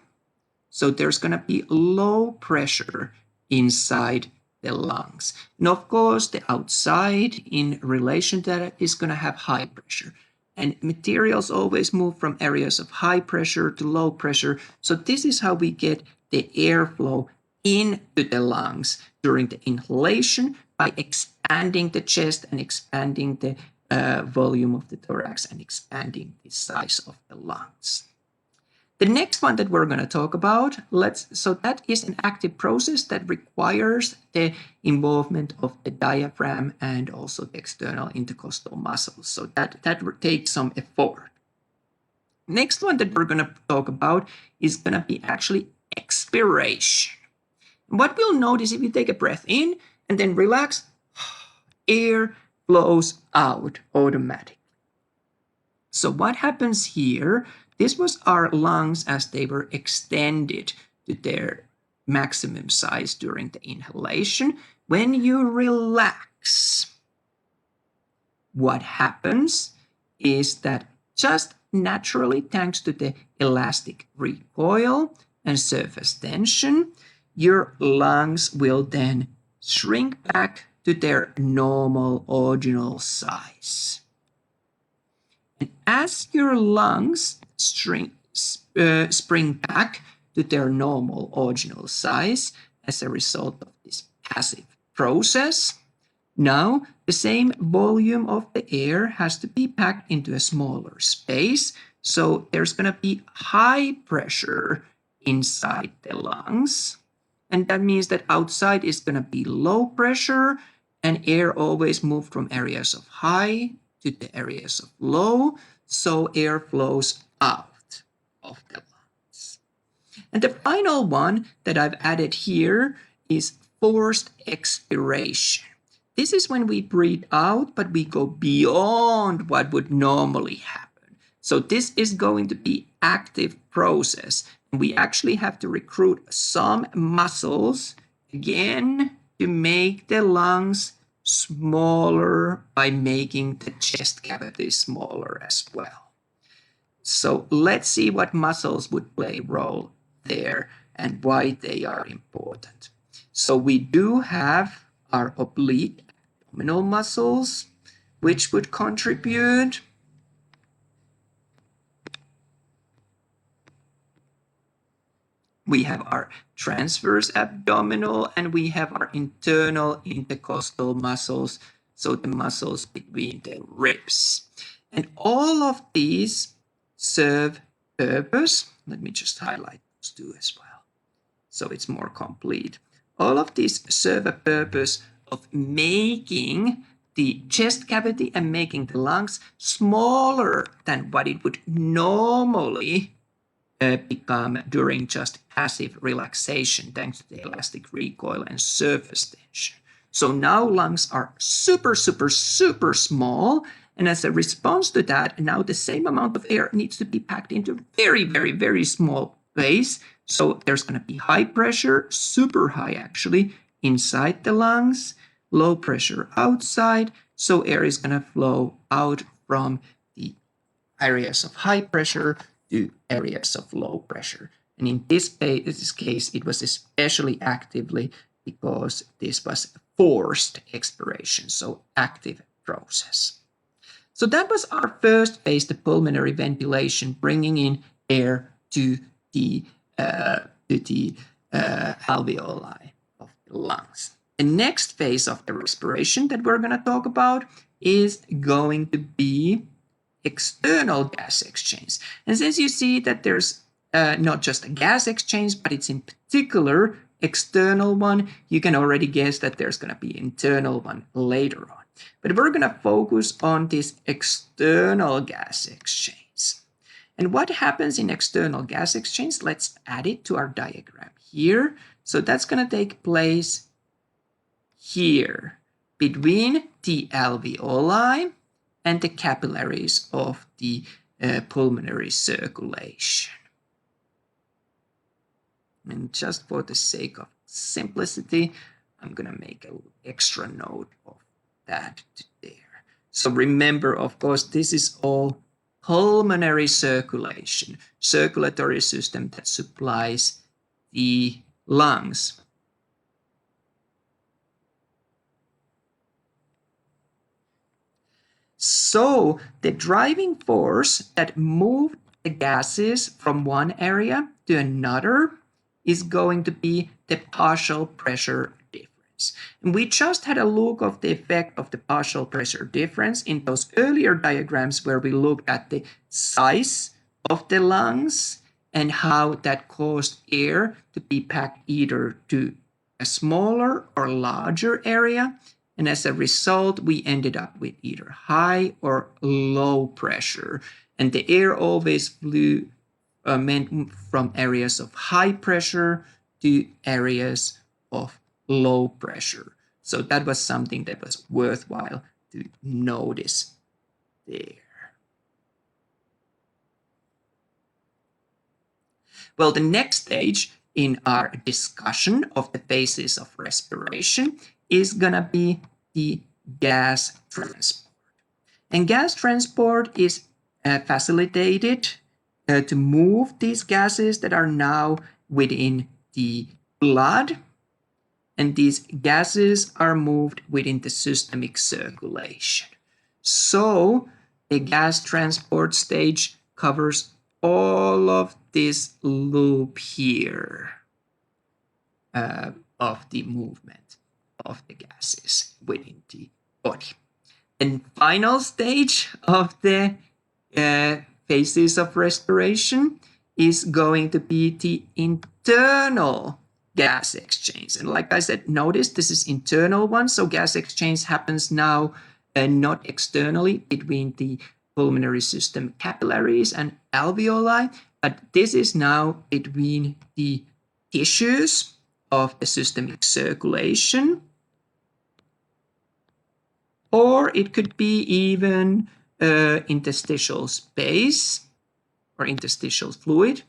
So there's going to be low pressure inside the lungs. And of course, the outside in relation to that is going to have high pressure. And materials always move from areas of high pressure to low pressure. So this is how we get the airflow into the lungs during the inhalation by expanding the chest and expanding the volume of the thorax and expanding the size of the lungs. The next one that we're going to talk about, so that is an active process that requires the involvement of the diaphragm and also the external intercostal muscles. So that takes some effort. Next one that we're going to talk about is going to be actually expiration. What we'll notice if you take a breath in and then relax, air flows out automatically. So what happens here? This was our lungs as they were extended to their maximum size during the inhalation. When you relax, what happens is that just naturally, thanks to the elastic recoil and surface tension, your lungs will then shrink back to their normal original size. And as your lungs spring back to their normal original size as a result of this passive process. Now, the same volume of the air has to be packed into a smaller space, so there's going to be high pressure inside the lungs. And that means that outside is going to be low pressure, and air always moves from areas of high to the areas of low, so air flows out of the lungs. And the final one that I've added here is forced expiration. This is when we breathe out, but we go beyond what would normally happen. So this is going to be active process. And we actually have to recruit some muscles, again, to make the lungs smaller by making the chest cavity smaller as well. So let's see what muscles would play a role there and why they are important. So we do have our oblique abdominal muscles, which would contribute. We have our transverse abdominal and we have our internal intercostal muscles, so the muscles between the ribs. And all of these serve purpose. Let me just highlight those two as well, so it's more complete. All of these serve a purpose of making the chest cavity and making the lungs smaller than what it would normally become during just passive relaxation thanks to the elastic recoil and surface tension. So now lungs are super, super, super small. And as a response to that, now the same amount of air needs to be packed into very, very, very small space. So there's going to be high pressure, super high actually, inside the lungs, low pressure outside. So air is going to flow out from the areas of high pressure to areas of low pressure. And in this case, it was especially actively because this was forced expiration, so active process. So that was our first phase, the pulmonary ventilation, bringing in air to the alveoli of the lungs. The next phase of the respiration that we're going to talk about is going to be external gas exchange. And since you see that there's not just a gas exchange, but it's in particular external one, you can already guess that there's going to be internal one later on. But we're going to focus on this external gas exchange. And what happens in external gas exchange? Let's add it to our diagram here. So that's going to take place here between the alveoli and the capillaries of the pulmonary circulation. And just for the sake of simplicity, I'm going to make an extra note of that there. So remember, of course, this is all pulmonary circulation, circulatory system that supplies the lungs. So the driving force that moved the gases from one area to another is going to be the partial pressure difference. And we just had a look of the effect of the partial pressure difference in those earlier diagrams where we looked at the size of the lungs and how that caused air to be packed either to a smaller or larger area. And as a result, we ended up with either high or low pressure. And the air always flew from areas of high pressure to areas of low pressure. So that was something that was worthwhile to notice there. Well, the next stage in our discussion of the phases of respiration is going to be the gas transport. And gas transport is facilitated to move these gases that are now within the blood. And these gases are moved within the systemic circulation. So the gas transport stage covers all of this loop here of the movement of the gases within the body. And final stage of the phases of respiration is going to be the internal gas exchange. And like I said, notice this is internal one, so gas exchange happens now not externally between the pulmonary system capillaries and alveoli, but this is now between the tissues of the systemic circulation, or it could be even interstitial space or interstitial fluid.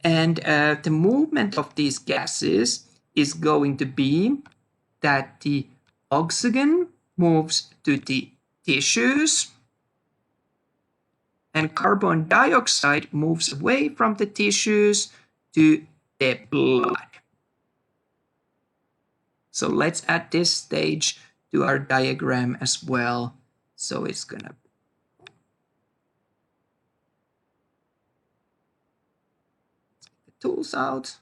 And the movement of these gases is going to be that the oxygen moves to the tissues and carbon dioxide moves away from the tissues to the blood. So let's add this stage to our diagram as well. So it's gonna the tools out.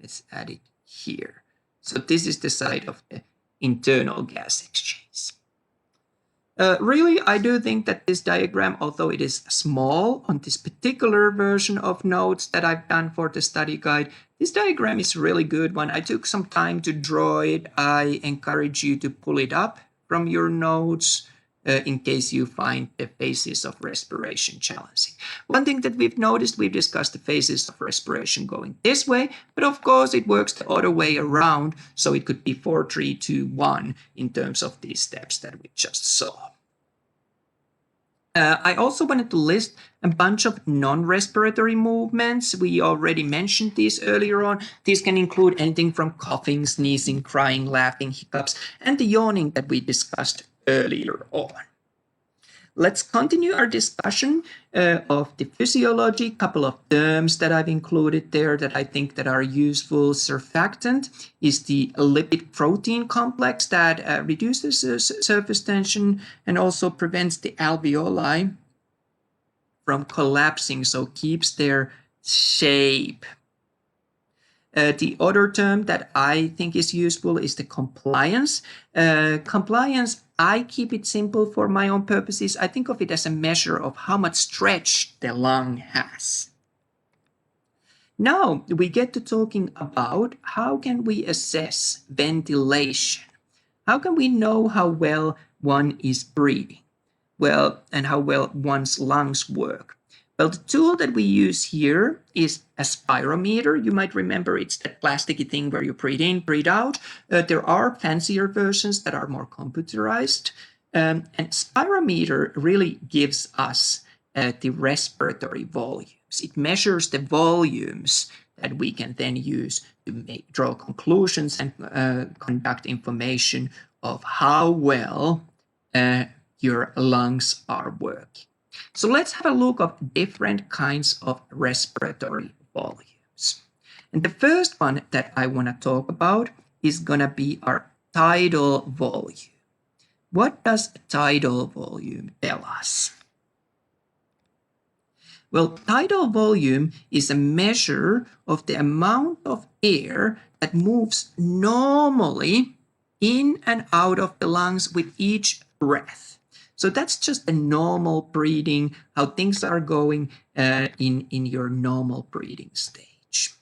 Let's add it here. So this is the side of the internal gas exchange. Really, I do think that this diagram, although it is small on this particular version of notes that I've done for the study guide, this diagram is a really good one. I took some time to draw it. I encourage you to pull it up from your notes in case you find the phases of respiration challenging. One thing that we've noticed, we've discussed the phases of respiration going this way, but of course it works the other way around, so it could be 4, 3, 2, 1 in terms of these steps that we just saw. I also wanted to list a bunch of non-respiratory movements. We already mentioned these earlier on. These can include anything from coughing, sneezing, crying, laughing, hiccups, and the yawning that we discussed earlier on. Let's continue our discussion of the physiology. Couple of terms that I've included there that I think that are useful. Surfactant is the lipid protein complex that reduces surface tension and also prevents the alveoli from collapsing, so keeps their shape. The other term that I think is useful is the compliance. Compliance, I keep it simple for my own purposes. I think of it as a measure of how much stretch the lung has. Now we get to talking about how can we assess ventilation? How can we know how well one is breathing? Well, and how well one's lungs work. Well, the tool that we use here is a spirometer. You might remember it's that plasticky thing where you breathe in, breathe out. There are fancier versions that are more computerized. And spirometer really gives us the respiratory volumes. It measures the volumes that we can then use to draw conclusions and conduct information of how well your lungs are working. So let's have a look at different kinds of respiratory volumes. And the first one that I want to talk about is going to be our tidal volume. What does tidal volume tell us? Well, tidal volume is a measure of the amount of air that moves normally in and out of the lungs with each breath. So that's just a normal breathing, how things are going in your normal breathing stage.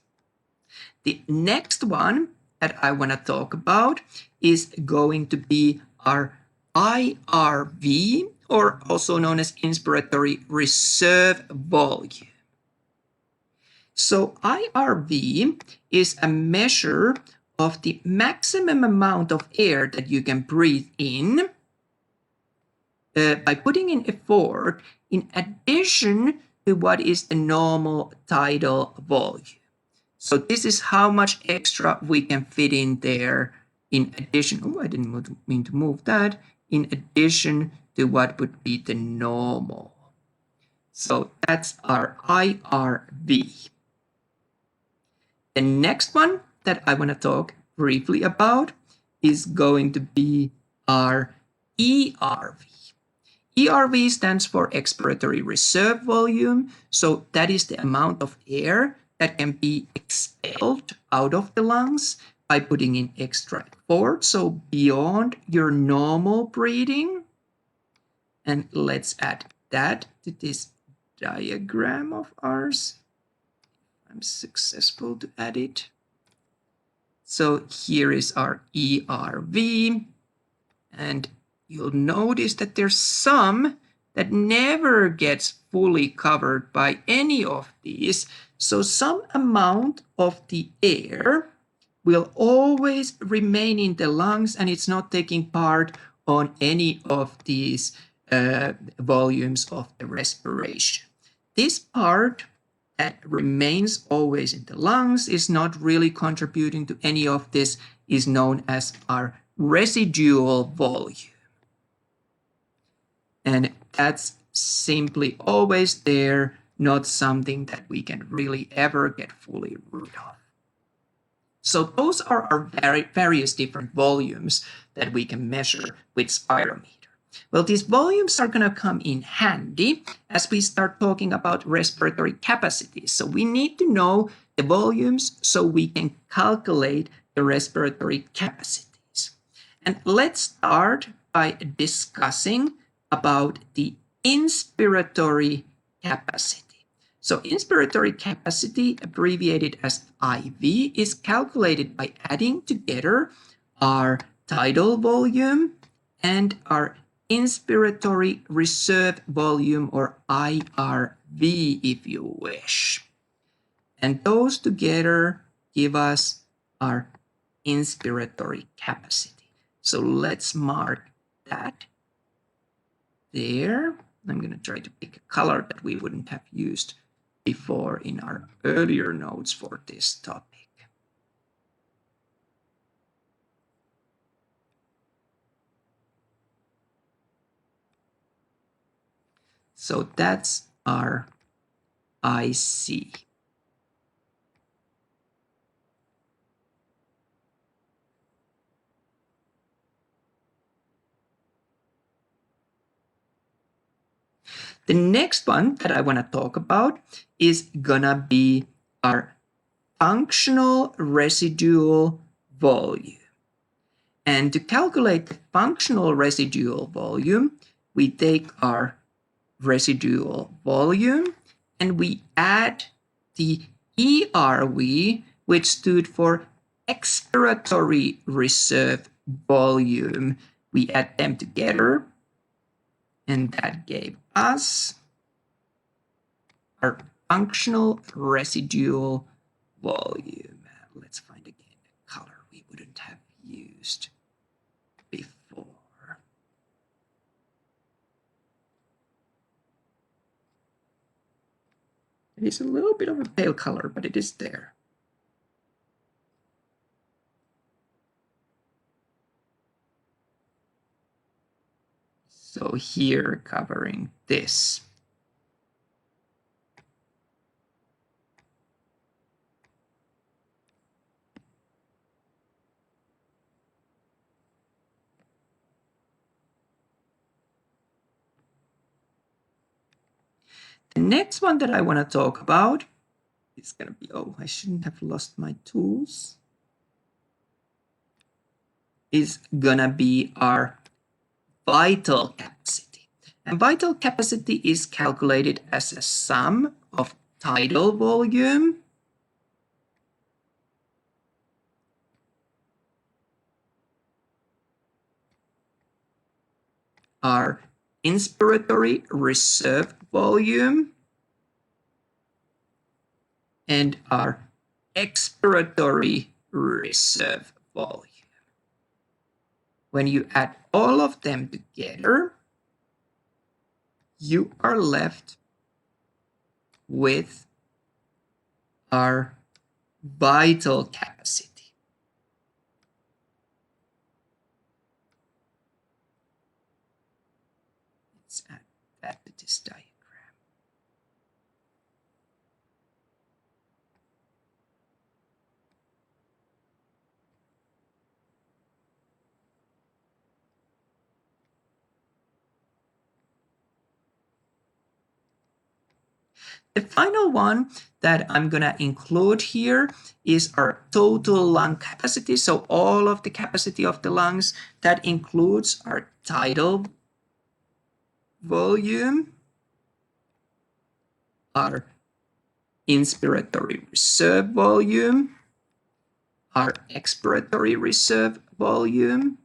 The next one that I want to talk about is going to be our IRV, or also known as inspiratory reserve volume. So IRV is a measure of the maximum amount of air that you can breathe in by putting in effort in addition to what is the normal tidal volume. So this is how much extra we can fit in there in addition. Oh, I didn't mean to move that. In addition to what would be the normal. So that's our IRV. The next one that I want to talk briefly about is going to be our ERV. ERV stands for expiratory reserve volume. So that is the amount of air that can be expelled out of the lungs by putting in extra effort. So beyond your normal breathing. And let's add that to this diagram of ours. I'm successful to add it. So here is our ERV. And you'll notice that there's some that never gets fully covered by any of these. So some amount of the air will always remain in the lungs and it's not taking part on any of these volumes of the respiration. This part that remains always in the lungs is not really contributing to any of this is known as our residual volume. And that's simply always there, not something that we can really ever get fully rid of. So those are our various different volumes that we can measure with spirometer. Well, these volumes are going to come in handy as we start talking about respiratory capacity. So we need to know the volumes so we can calculate the respiratory capacities. And let's start by discussing about the inspiratory capacity. So inspiratory capacity, abbreviated as IV, is calculated by adding together our tidal volume and our inspiratory reserve volume, or IRV if you wish. And those together give us our inspiratory capacity. So let's mark that there. I'm going to try to pick a color that we wouldn't have used before in our earlier notes for this topic. So that's our IC. The next one that I want to talk about is gonna be our functional residual volume. And to calculate the functional residual volume, we take our residual volume and we add the ERV, which stood for expiratory reserve volume. We add them together and that gave us our functional residual volume. Let's find again the color we wouldn't have used before. It is a little bit of a pale color, but it is there. So here covering this. The next one that I want to talk about is going to be, oh, I shouldn't have lost my tools, is going to be our vital capacity. And vital capacity is calculated as a sum of tidal volume our inspiratory reserve volume and our expiratory reserve volume. When you add all of them together, you are left with our vital capacity. Let's add that to this diagram. The final one that I'm going to include here is our total lung capacity. So all of the capacity of the lungs, that includes our tidal volume, our inspiratory reserve volume, our expiratory reserve volume.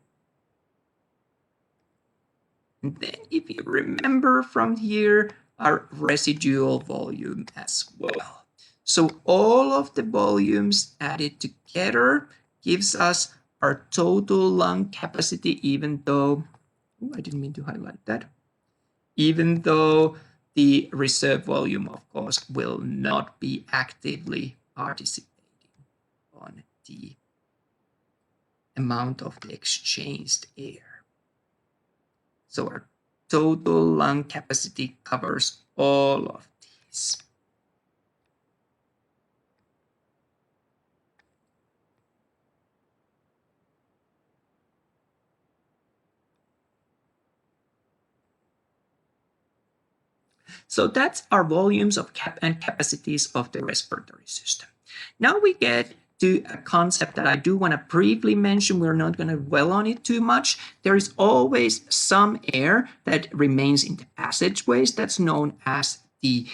And then if you remember from here, our residual volume as well. So all of the volumes added together gives us our total lung capacity, even though, I didn't mean to highlight that, even though the reserve volume, of course, will not be actively participating on the amount of the exchanged air. So our total lung capacity covers all of these. So that's our volumes of and capacities of the respiratory system. Now we get to a concept that I do want to briefly mention. We're not going to dwell on it too much. There is always some air that remains in the passageways. That's known as the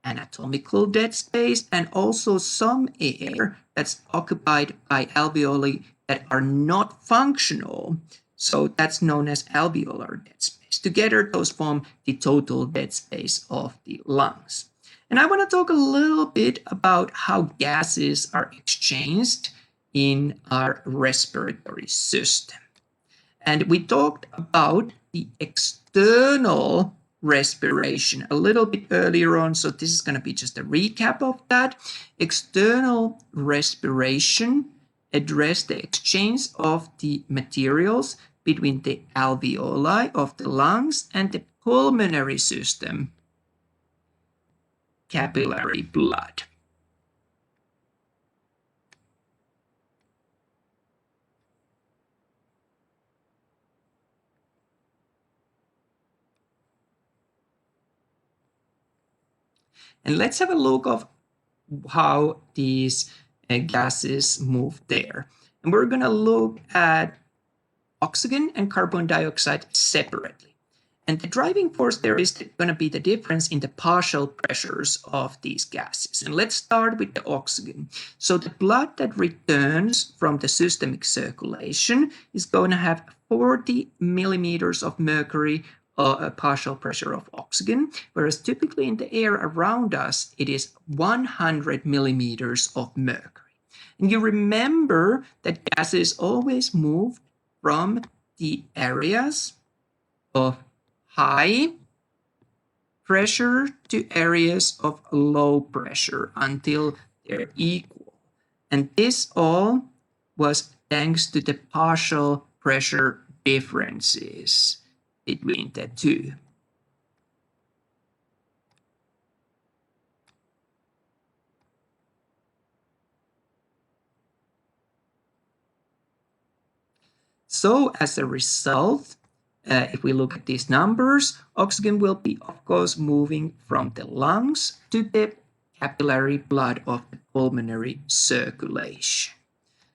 anatomical dead space, and also some air that's occupied by alveoli that are not functional. So that's known as alveolar dead space. Together, those form the total dead space of the lungs. And I want to talk a little bit about how gases are exchanged in our respiratory system. And we talked about the external respiration a little bit earlier on, so this is going to be just a recap of that. External respiration addressed the exchange of the materials between the alveoli of the lungs and the pulmonary system, capillary blood. And let's have a look of how these gases move there. And we're going to look at oxygen and carbon dioxide separately. And the driving force there is going to be the difference in the partial pressures of these gases. And let's start with the oxygen. So the blood that returns from the systemic circulation is going to have 40 millimeters of mercury, a partial pressure of oxygen, whereas typically in the air around us, it is 100 millimeters of mercury. And you remember that gases always move from the areas of high pressure to areas of low pressure until they're equal. And this all was thanks to the partial pressure differences between the two. So as a result, if we look at these numbers, oxygen will be, of course, moving from the lungs to the capillary blood of the pulmonary circulation.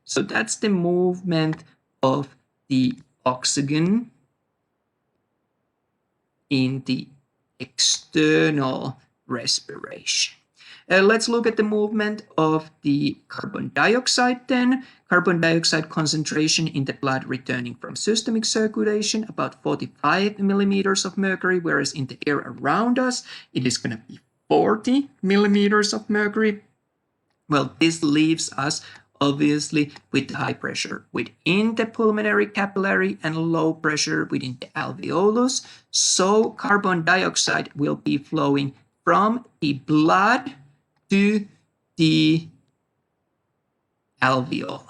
So that's the movement of the oxygen in the external respiration. Let's look at the movement of the carbon dioxide then. Carbon dioxide concentration in the blood returning from systemic circulation, about 45 millimeters of mercury, whereas in the air around us, it is going to be 40 millimeters of mercury. Well, this leaves us obviously with high pressure within the pulmonary capillary and low pressure within the alveolus. So carbon dioxide will be flowing from the blood to the alveoli.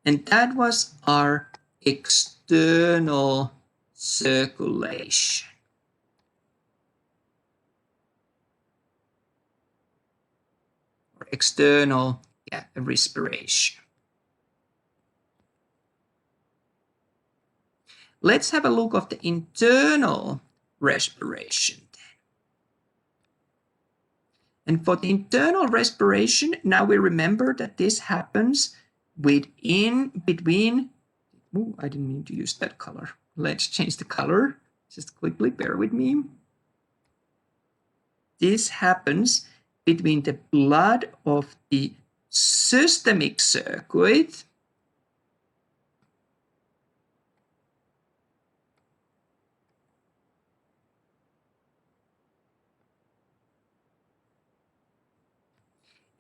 And that was our external circulation. Or external respiration. Let's have a look of the internal respiration. And for the internal respiration, now we remember that this happens between. Oh, I didn't mean to use that color. Let's change the color. Just quickly, bear with me. This happens between the blood of the systemic circuit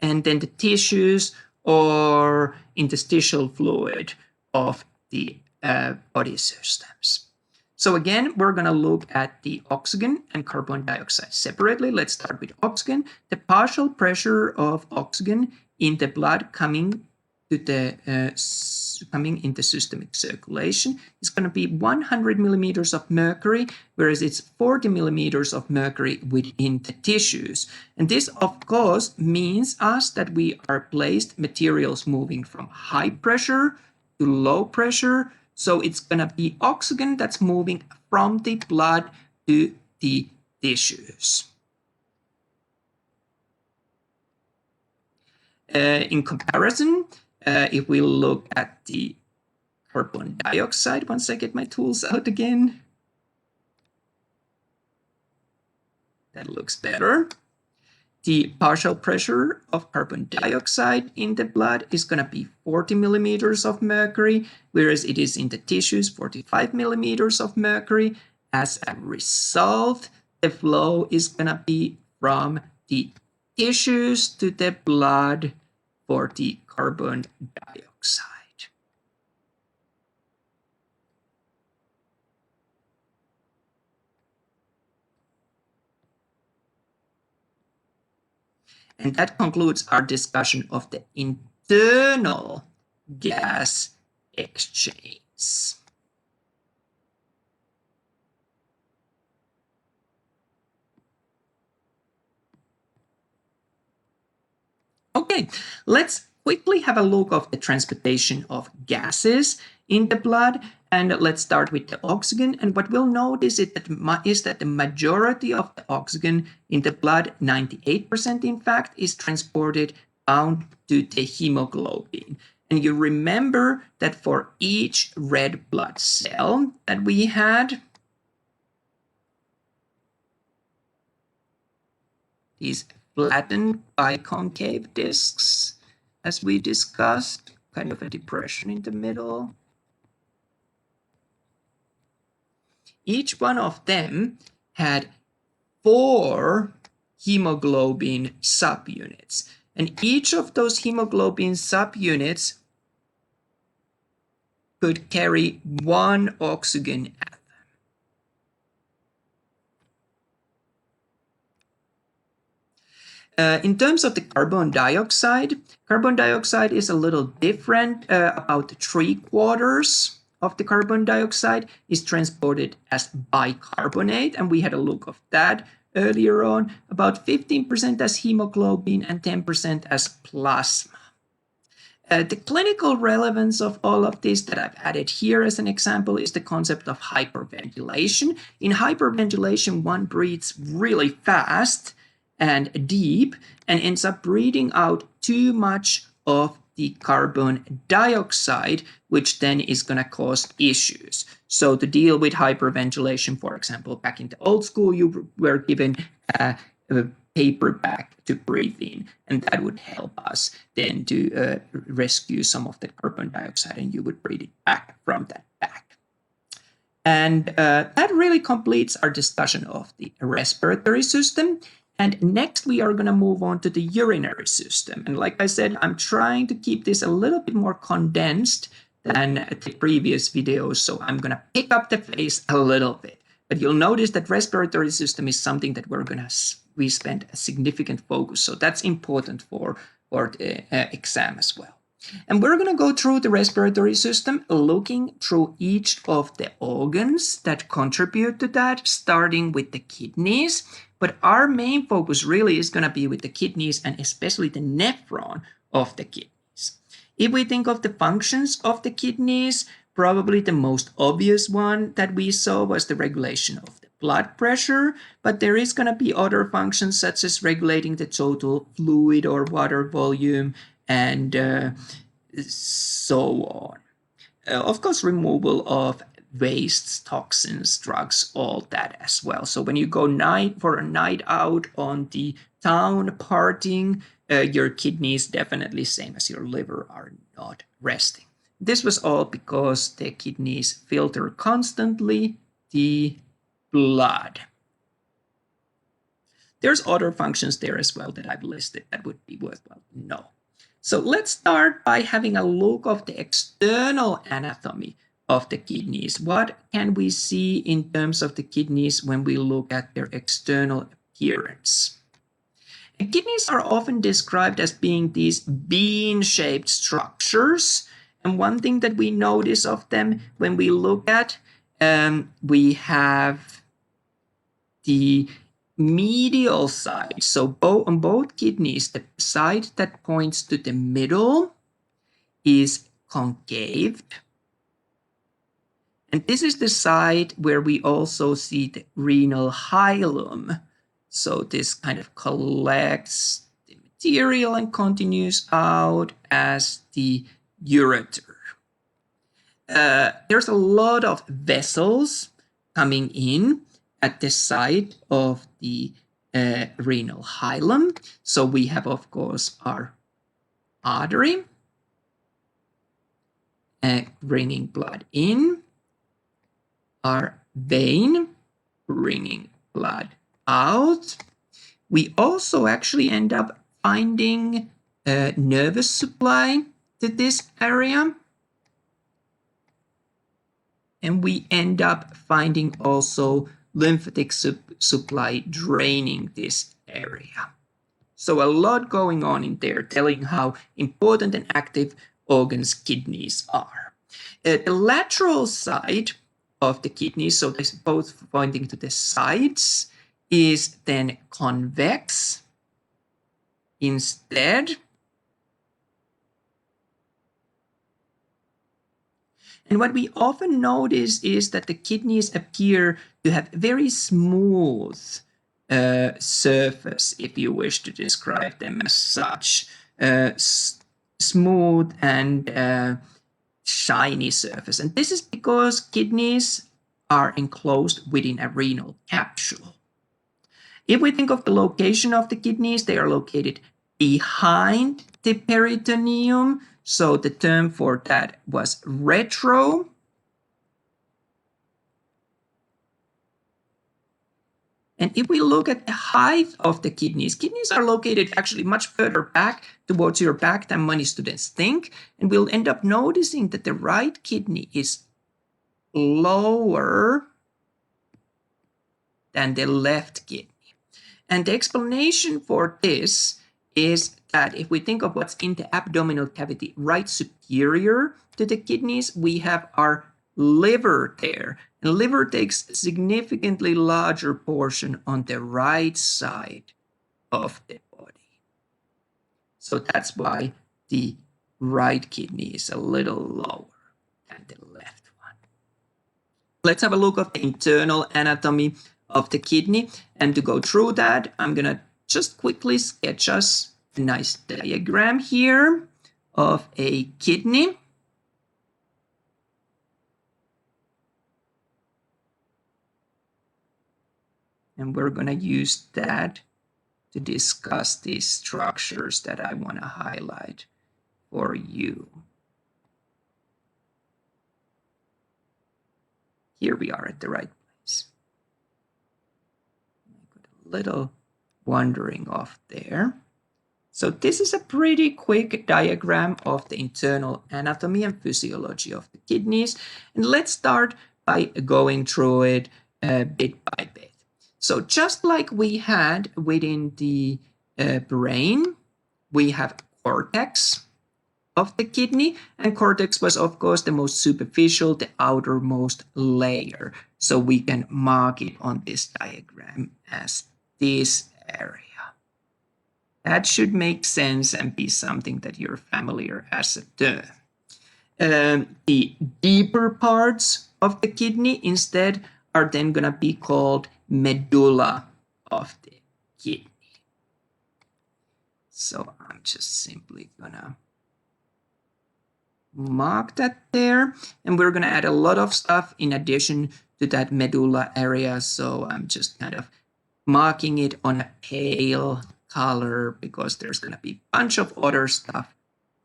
and then the tissues or interstitial fluid of the body systems. So again, we're going to look at the oxygen and carbon dioxide separately. Let's start with oxygen. The partial pressure of oxygen in the blood coming into systemic circulation is going to be 100 millimeters of mercury, whereas it's 40 millimeters of mercury within the tissues. And this, of course, means us that we are placed materials moving from high pressure to low pressure. So it's going to be oxygen that's moving from the blood to the tissues. In comparison, if we look at the carbon dioxide, once I get my tools out again, that looks better. The partial pressure of carbon dioxide in the blood is going to be 40 millimeters of mercury, whereas it is in the tissues 45 millimeters of mercury. As a result, the flow is going to be from the tissues to the blood for the carbon dioxide. And that concludes our discussion of the internal gas exchange. Okay, let's quickly have a look at the transportation of gases in the blood. And let's start with the oxygen. And what we'll notice is that the majority of the oxygen in the blood, 98% in fact, is transported down to the hemoglobin. And you remember that for each red blood cell that we had, these flattened biconcave discs, as we discussed, kind of a depression in the middle. Each one of them had 4 hemoglobin subunits. And each of those hemoglobin subunits could carry 1 oxygen atom. In terms of the carbon dioxide is a little different. About 3/4 of the carbon dioxide is transported as bicarbonate, and we had a look of that earlier on. About 15% as hemoglobin and 10% as plasma. The clinical relevance of all of this that I've added here as an example is the concept of hyperventilation. In hyperventilation, one breathes really fast and deep and ends up breathing out too much of the carbon dioxide, which then is going to cause issues. So to deal with hyperventilation, for example, back in the old school, you were given a paper bag to breathe in, and that would help us then to rescue some of the carbon dioxide, and you would breathe it back from that bag. And that really completes our discussion of the respiratory system. And next, we are going to move on to the urinary system. And like I said, I'm trying to keep this a little bit more condensed than the previous videos, so I'm going to pick up the pace a little bit. But you'll notice that respiratory system is something that we spend a significant focus. So that's important for the exam as well. And we're going to go through the respiratory system, looking through each of the organs that contribute to that, starting with the kidneys. But our main focus really is going to be with the kidneys and especially the nephron of the kidneys. If we think of the functions of the kidneys, probably the most obvious one that we saw was the regulation of the blood pressure, but there is going to be other functions such as regulating the total fluid or water volume and so on. Of course, removal of wastes, toxins, drugs, all that as well. So when you go for a night out on the town partying, your kidneys, definitely same as your liver, are not resting. This was all because the kidneys filter constantly the blood. There's other functions there as well that I've listed that would be worthwhile to know. So let's start by having a look of the external anatomy of the kidneys. What can we see in terms of the kidneys when we look at their external appearance? And kidneys are often described as being these bean-shaped structures. And one thing that we notice of them when we look at, we have the medial side. So on both kidneys, the side that points to the middle is concave. And this is the side where we also see the renal hilum. So this kind of collects the material and continues out as the ureter. There's a lot of vessels coming in at the side of the renal hilum. So we have, of course, our artery bringing blood in, our vein bringing blood out. We also actually end up finding a nervous supply to this area. And we end up finding also lymphatic supply draining this area. So a lot going on in there, telling how important and active organs kidneys are. The lateral side of the kidneys, so this both pointing to the sides, is then convex instead. And what we often notice is that the kidneys appear to have very smooth surface, if you wish to describe them as such. Smooth and shiny surface. And this is because kidneys are enclosed within a renal capsule. If we think of the location of the kidneys, they are located behind the peritoneum. So the term for that was retro. And if we look at the height of the kidneys are located actually much further back towards your back than many students think. And we'll end up noticing that the right kidney is lower than the left kidney. And the explanation for this is that if we think of what's in the abdominal cavity right superior to the kidneys, we have our liver there. And liver takes a significantly larger portion on the right side of the body. So that's why the right kidney is a little lower than the left one. Let's have a look at the internal anatomy of the kidney. And to go through that, I'm going to just quickly sketch us a nice diagram here of a kidney. And we're going to use that to discuss these structures that I want to highlight for you. Here we are at the right place. A little wandering off there. So this is a pretty quick diagram of the internal anatomy and physiology of the kidneys. And let's start by going through it bit by bit. So just like we had within the brain, we have cortex of the kidney, and cortex was of course the most superficial, the outermost layer. So we can mark it on this diagram as this area. That should make sense and be something that you're familiar as a term. The deeper parts of the kidney instead are then going to be called medulla of the kidney. So I'm just simply going to mark that there, and we're going to add a lot of stuff in addition to that medulla area. So I'm just kind of marking it on a pale color because there's going to be a bunch of other stuff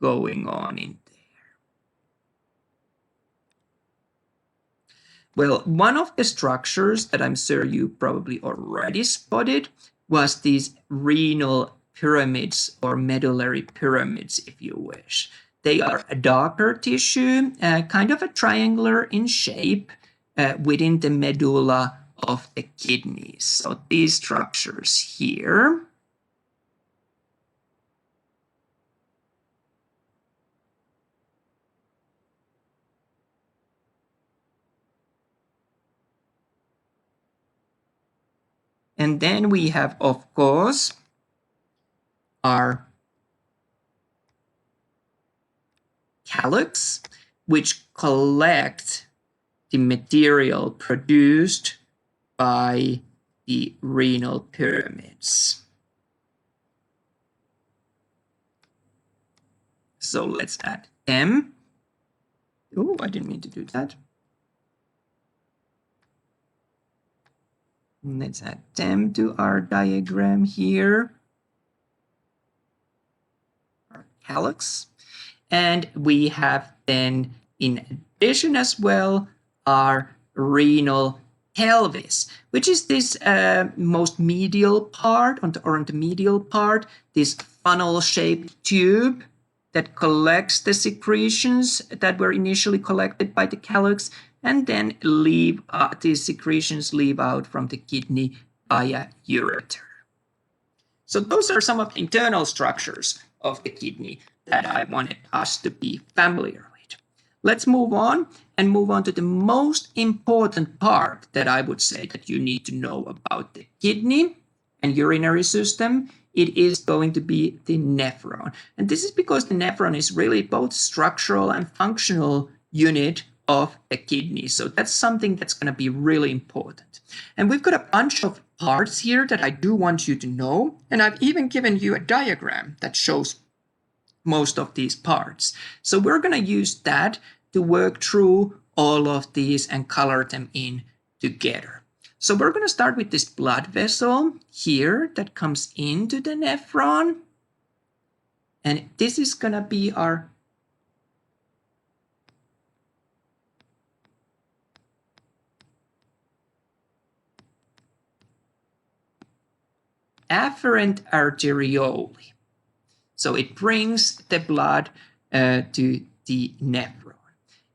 going on in there. Well, one of the structures that I'm sure you probably already spotted was these renal pyramids or medullary pyramids, if you wish. They are a darker tissue, kind of a triangular in shape within the medulla of the kidneys. So these structures here. And then we have, of course, our calyx, which collect the material produced by the renal pyramids. So let's add them. Oh, I didn't mean to do that. Let's add them to our diagram here. Our calyx. And we have then, in addition as well, our renal pelvis, which is this most medial part, on the medial part, this funnel-shaped tube that collects the secretions that were initially collected by the calyx, and then these secretions leave out from the kidney via ureter. So those are some of the internal structures of the kidney that I wanted us to be familiar with. Let's move on to the most important part that I would say that you need to know about the kidney and urinary system. It is going to be the nephron. And this is because the nephron is really both structural and functional unit of a kidney. So that's something that's going to be really important. And we've got a bunch of parts here that I do want you to know. And I've even given you a diagram that shows most of these parts. So we're going to use that to work through all of these and color them in together. So we're going to start with this blood vessel here that comes into the nephron. And this is going to be our afferent arteriole. So it brings the blood to the nephron.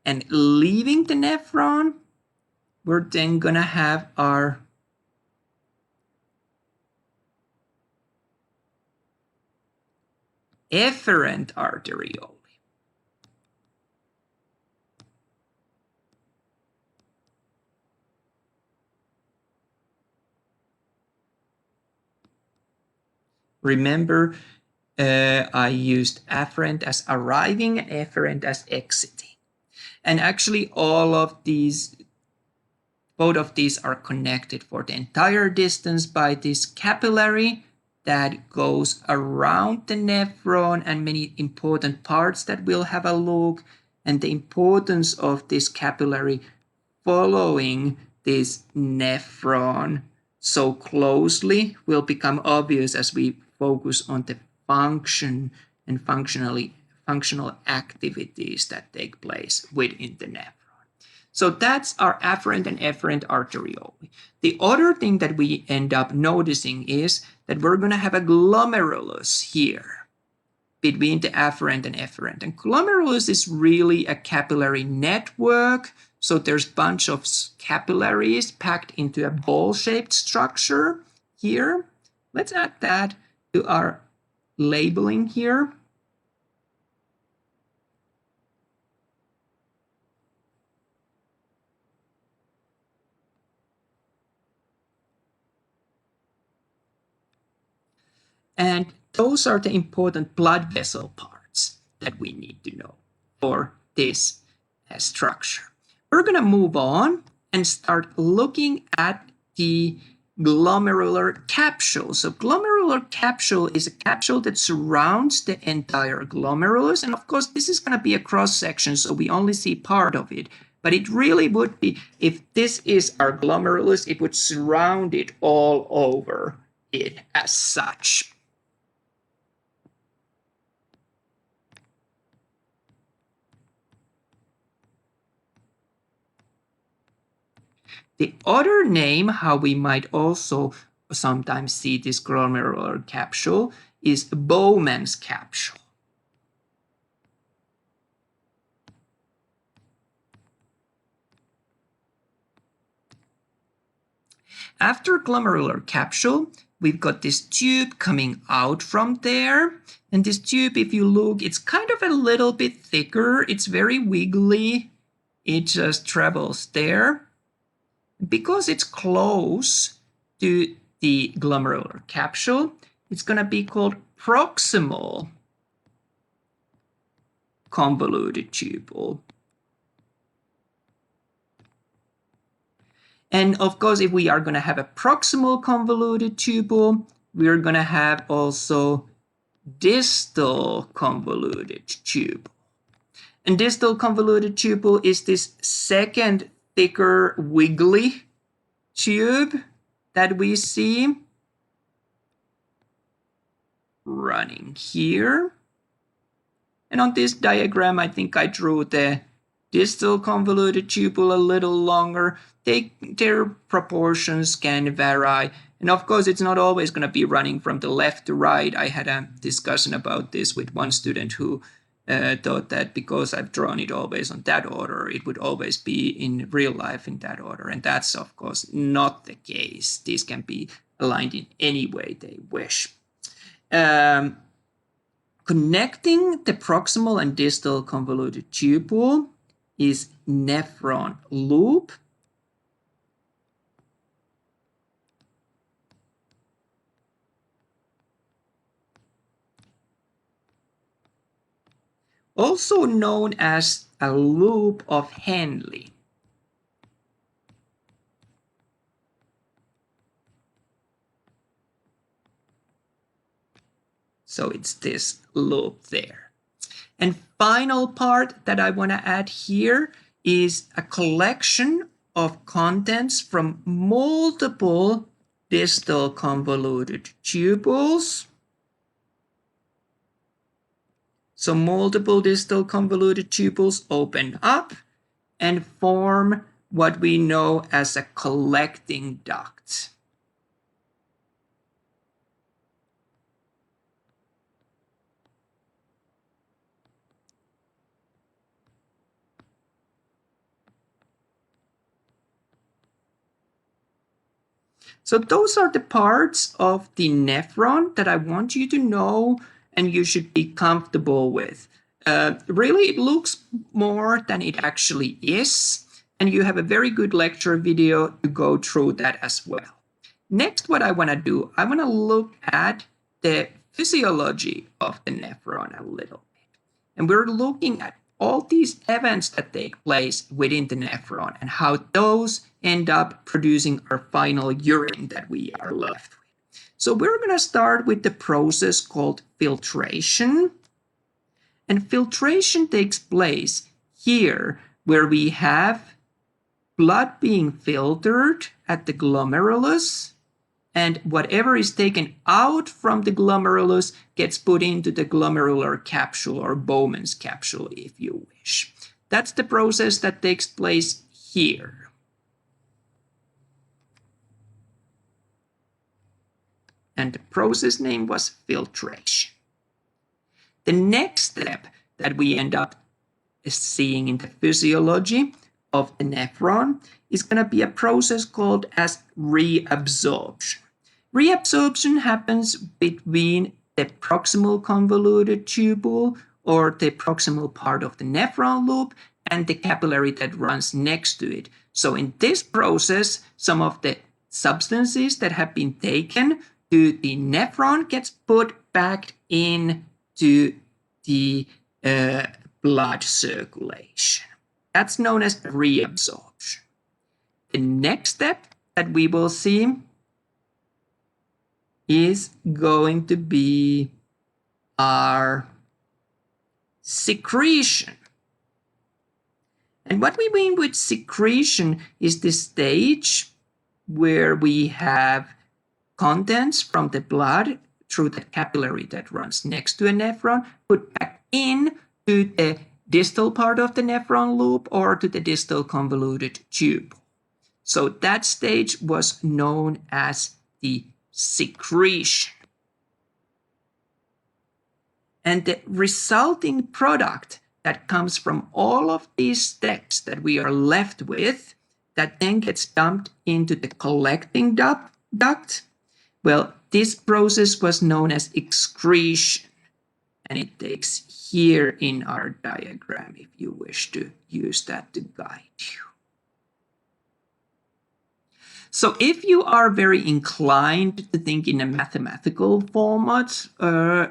And leaving the nephron, we're then going to have our efferent arteriole. Remember, I used afferent as arriving and efferent as exiting. And actually all of these, both of these are connected for the entire distance by this capillary that goes around the nephron and many important parts that we'll have a look. And the importance of this capillary following this nephron so closely will become obvious as we focus on the function and functional activities that take place within the nephron. So that's our afferent and efferent arteriole. The other thing that we end up noticing is that we're going to have a glomerulus here between the afferent and efferent. And glomerulus is really a capillary network. So there's a bunch of capillaries packed into a ball-shaped structure here. Let's add that to our labeling here. And those are the important blood vessel parts that we need to know for this structure. We're going to move on and start looking at the glomerular capsule. So glomerular capsule is a capsule that surrounds the entire glomerulus. And of course, this is going to be a cross section, so we only see part of it. But it really would be, if this is our glomerulus, it would surround it all over it as such. The other name, how we might also sometimes see this glomerular capsule, is Bowman's capsule. After glomerular capsule, we've got this tube coming out from there. And this tube, if you look, it's kind of a little bit thicker. It's very wiggly. It just travels there. Because it's close to the glomerular capsule, it's going to be called proximal convoluted tubule. And of course, if we are going to have a proximal convoluted tubule, we're going to have also distal convoluted tubule. And distal convoluted tubule is this second thicker wiggly tube that we see running here. And on this diagram, I think I drew the distal convoluted tubule a little longer. Their proportions can vary. And of course, it's not always going to be running from the left to right. I had a discussion about this with one student who thought that because I've drawn it always on that order, it would always be in real life in that order. And that's, of course, not the case. These can be aligned in any way they wish. Connecting the proximal and distal convoluted tubule is nephron loop. Also known as a loop of Henle. So it's this loop there. And final part that I want to add here is a collection of contents from multiple distal convoluted tubules. So multiple distal convoluted tubules open up and form what we know as a collecting duct. So those are the parts of the nephron that I want you to know and you should be comfortable with. Really, it looks more than it actually is, and you have a very good lecture video to go through that as well. Next, what I want to do, I want to look at the physiology of the nephron a little bit. And we're looking at all these events that take place within the nephron and how those end up producing our final urine that we are left with. So we're going to start with the process called filtration. And filtration takes place here where we have blood being filtered at the glomerulus, and whatever is taken out from the glomerulus gets put into the glomerular capsule or Bowman's capsule if you wish. That's the process that takes place here. And the process name was filtration. The next step that we end up seeing in the physiology of the nephron is going to be a process called as reabsorption. Reabsorption happens between the proximal convoluted tubule or the proximal part of the nephron loop and the capillary that runs next to it. So in this process, some of the substances that have been taken to the nephron gets put back into the blood circulation. That's known as reabsorption. the next step that we will see is going to be our secretion. And what we mean with secretion is the stage where we have contents from the blood through the capillary that runs next to a nephron put back in to the distal part of the nephron loop or to the distal convoluted tube. So that stage was known as the secretion. And the resulting product that comes from all of these steps that we are left with, that then gets dumped into the collecting duct, well, this process was known as excretion. And it takes here in our diagram if you wish to use that to guide you. So if you are very inclined to think in a mathematical format,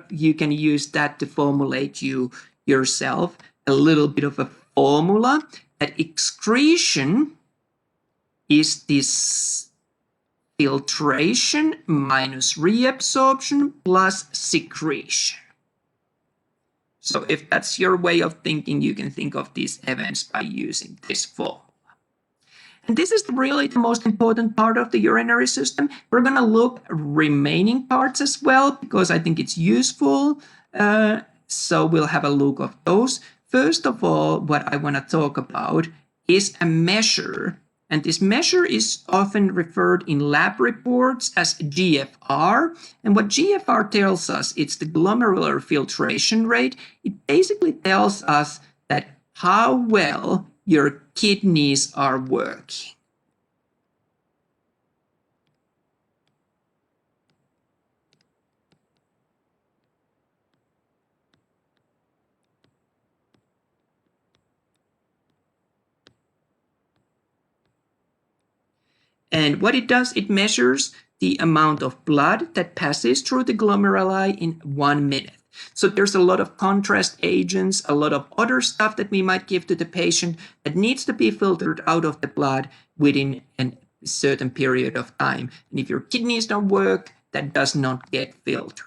you can use that to formulate you yourself a little bit of a formula that excretion is this filtration minus reabsorption plus secretion. So if that's your way of thinking, you can think of these events by using this formula. And this is really the most important part of the urinary system. We're going to look at remaining parts as well, because I think it's useful. So we'll have a look of those. First of all, what I want to talk about is a measure. And this measure is often referred in lab reports as GFR. And what GFR tells us, it's the glomerular filtration rate. It basically tells us that how well your kidneys are working. And what it does, it measures the amount of blood that passes through the glomeruli in 1 minute. So there's a lot of contrast agents, a lot of other stuff that we might give to the patient that needs to be filtered out of the blood within a certain period of time. And if your kidneys don't work, that does not get filtered.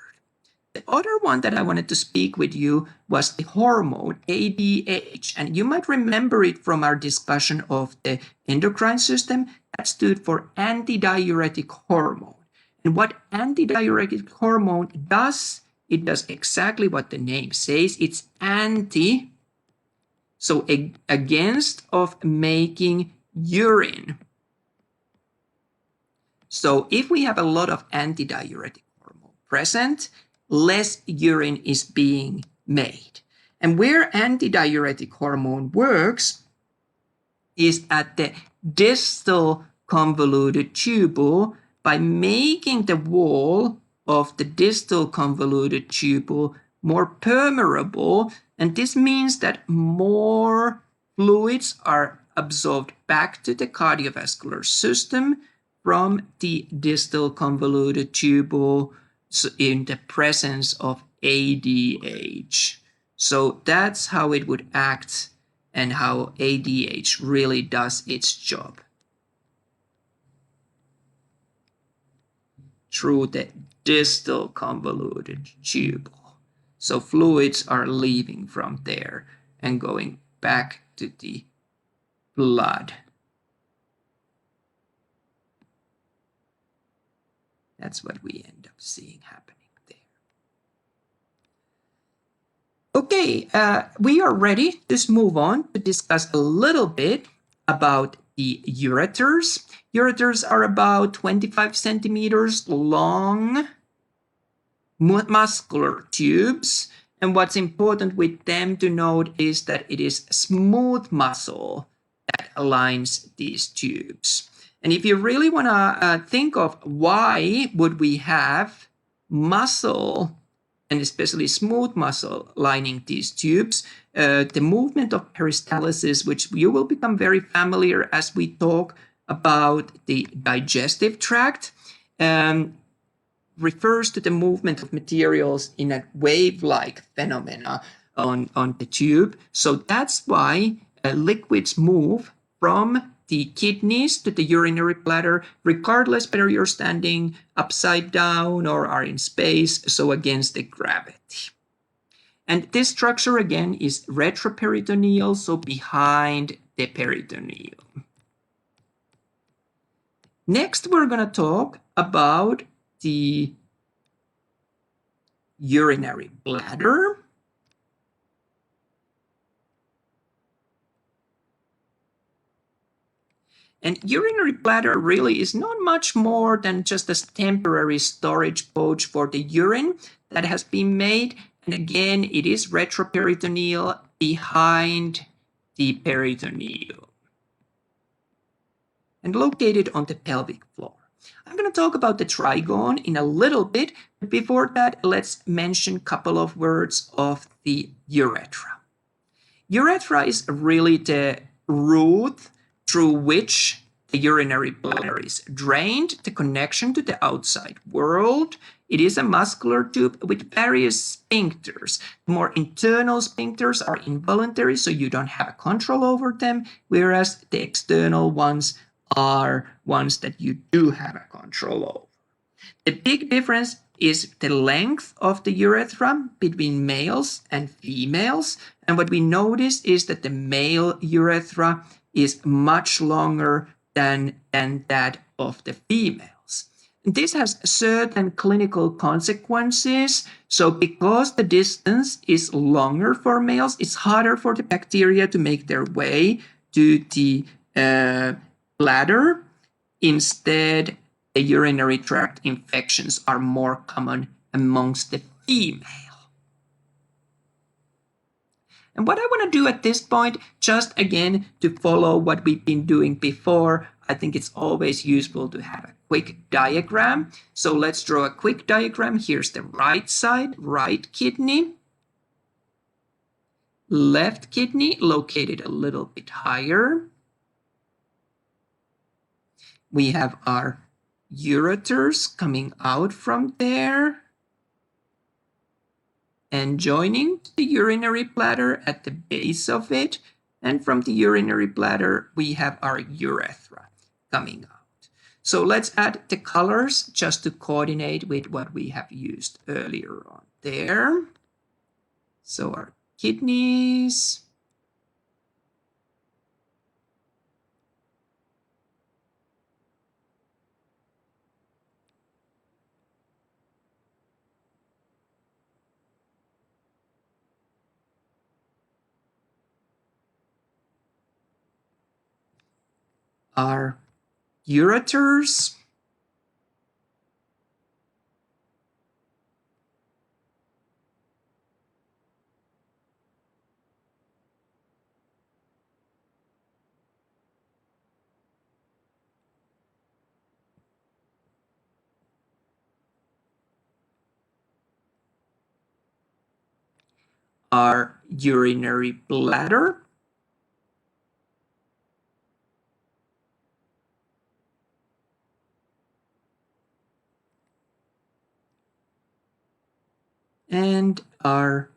The other one that I wanted to speak with you was the hormone ADH. And you might remember it from our discussion of the endocrine system. That stood for antidiuretic hormone. And what antidiuretic hormone does, it does exactly what the name says. It's anti, so against of making urine. So if we have a lot of antidiuretic hormone present, less urine is being made. And where antidiuretic hormone works is at the distal convoluted tubule by making the wall of the distal convoluted tubule more permeable. And this means that more fluids are absorbed back to the cardiovascular system from the distal convoluted tubule in the presence of ADH. So that's how it would act and how ADH really does its job. Through the distal convoluted tubule. So fluids are leaving from there and going back to the blood. That's what we end up seeing happening there. Okay, we are ready to move on to discuss a little bit about the ureters. Ureters are about 25 centimeters long muscular tubes. And what's important with them to note is that it is smooth muscle that aligns these tubes. And if you really want to think of why would we have muscle, and especially smooth muscle, lining these tubes, the movement of peristalsis, which you will become very familiar as we talk about the digestive tract, refers to the movement of materials in a wave-like phenomena on the tube. So that's why liquids move from the kidneys to the urinary bladder, regardless whether you're standing upside down or are in space, so against the gravity. And this structure again is retroperitoneal, so behind the peritoneum. Next, we're going to talk about the urinary bladder. And urinary bladder really is not much more than just a temporary storage pouch for the urine that has been made. And again, it is retroperitoneal behind the peritoneum and located on the pelvic floor. I'm going to talk about the trigone in a little bit, but before that, let's mention a couple of words of the urethra. Urethra is really the route through which the urinary bladder is drained, the connection to the outside world. It is a muscular tube with various sphincters. The more internal sphincters are involuntary, so you don't have control over them, whereas the external ones are ones that you do have a control over. The big difference is the length of the urethra between males and females. And what we notice is that the male urethra is much longer than that of the females. And this has certain clinical consequences. So because the distance is longer for males, it's harder for the bacteria to make their way to the bladder. Instead, the urinary tract infections are more common amongst the female. And what I want to do at this point, just again to follow what we've been doing before, I think it's always useful to have a quick diagram. So let's draw a quick diagram. Here's the right side, right kidney. Left kidney located a little bit higher. We have our ureters coming out from there and joining the urinary bladder at the base of it. And from the urinary bladder, we have our urethra coming out. So let's add the colors just to coordinate with what we have used earlier on there. So our kidneys. Our ureters. Our urinary bladder. And our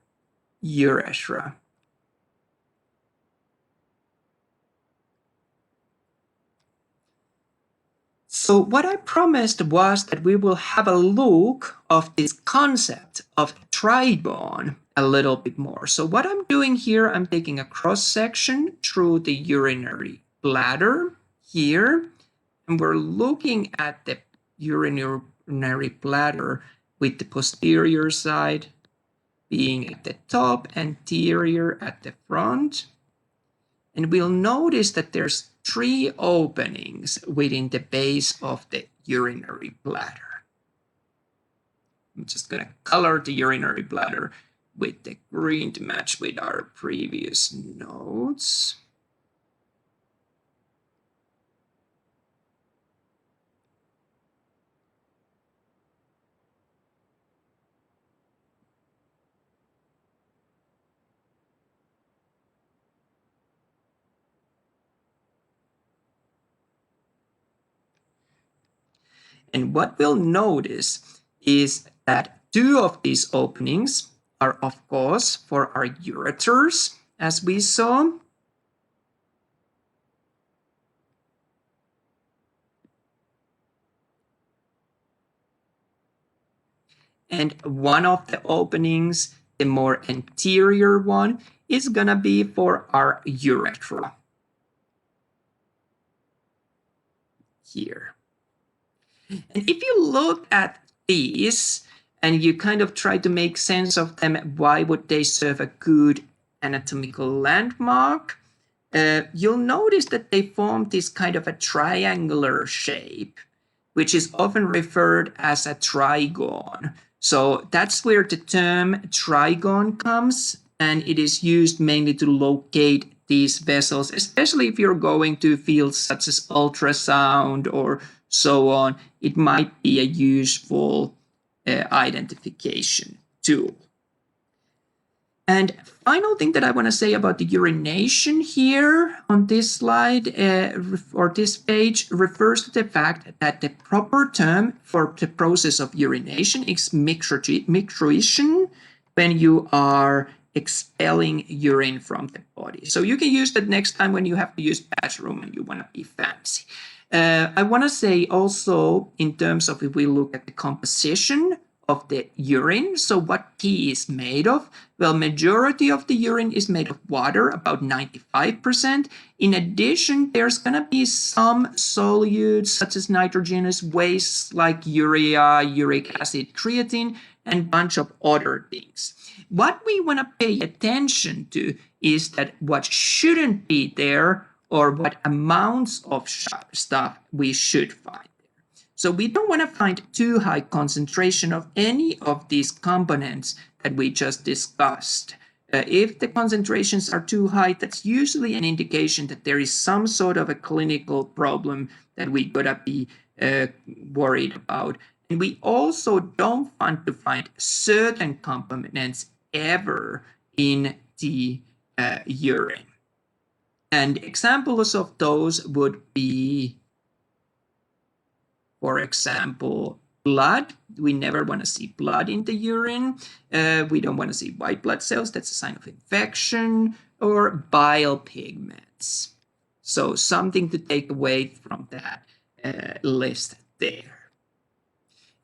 urethra. So what I promised was that we will have a look of this concept of trigone a little bit more. So what I'm doing here, I'm taking a cross section through the urinary bladder here, and we're looking at the urinary bladder with the posterior side being at the top, anterior at the front. And we'll notice that there's 3 openings within the base of the urinary bladder. I'm just going to color the urinary bladder with the green to match with our previous notes. And what we'll notice is that 2 of these openings are, of course, for our ureters, as we saw. And one of the openings, the more anterior one, is going to be for our urethra. Here. And if you look at these and you kind of try to make sense of them, why would they serve a good anatomical landmark? You'll notice that they form this kind of a triangular shape, which is often referred as a trigone. So that's where the term trigone comes, and it is used mainly to locate these vessels, especially if you're going to fields such as ultrasound or so on. It might be a useful identification tool. And final thing that I want to say about the urination here on this slide or this page refers to the fact that the proper term for the process of urination is micturition, when you are expelling urine from the body. So you can use that next time when you have to use bathroom and you want to be fancy. I want to say also in terms of if we look at the composition of the urine, so what pee is made of, well, majority of the urine is made of water, about 95%. In addition, there's going to be some solutes such as nitrogenous wastes like urea, uric acid, creatine, and a bunch of other things. What we want to pay attention to is that what shouldn't be there, or what amounts of stuff we should find. So we don't want to find too high concentration of any of these components that we just discussed. If the concentrations are too high, that's usually an indication that there is some sort of a clinical problem that we gotta be worried about. And we also don't want to find certain components ever in the urine. And examples of those would be, for example, blood. We never want to see blood in the urine. We don't want to see white blood cells. That's a sign of infection. Or bile pigments. So something to take away from that list there.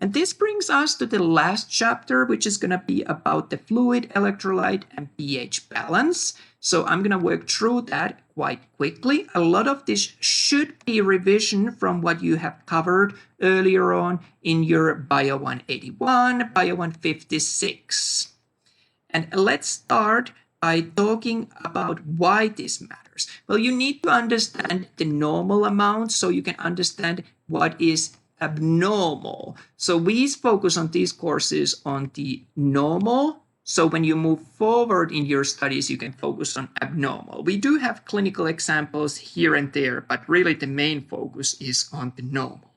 And this brings us to the last chapter, which is going to be about the fluid, electrolyte, and pH balance. So I'm going to work through that quite quickly. A lot of this should be revision from what you have covered earlier on in your BIO 181, BIO 156. And let's start by talking about why this matters. Well, you need to understand the normal amount so you can understand what is abnormal. So we focus on these courses on the normal. So when you move forward in your studies, you can focus on abnormal. We do have clinical examples here and there, but really the main focus is on the normal.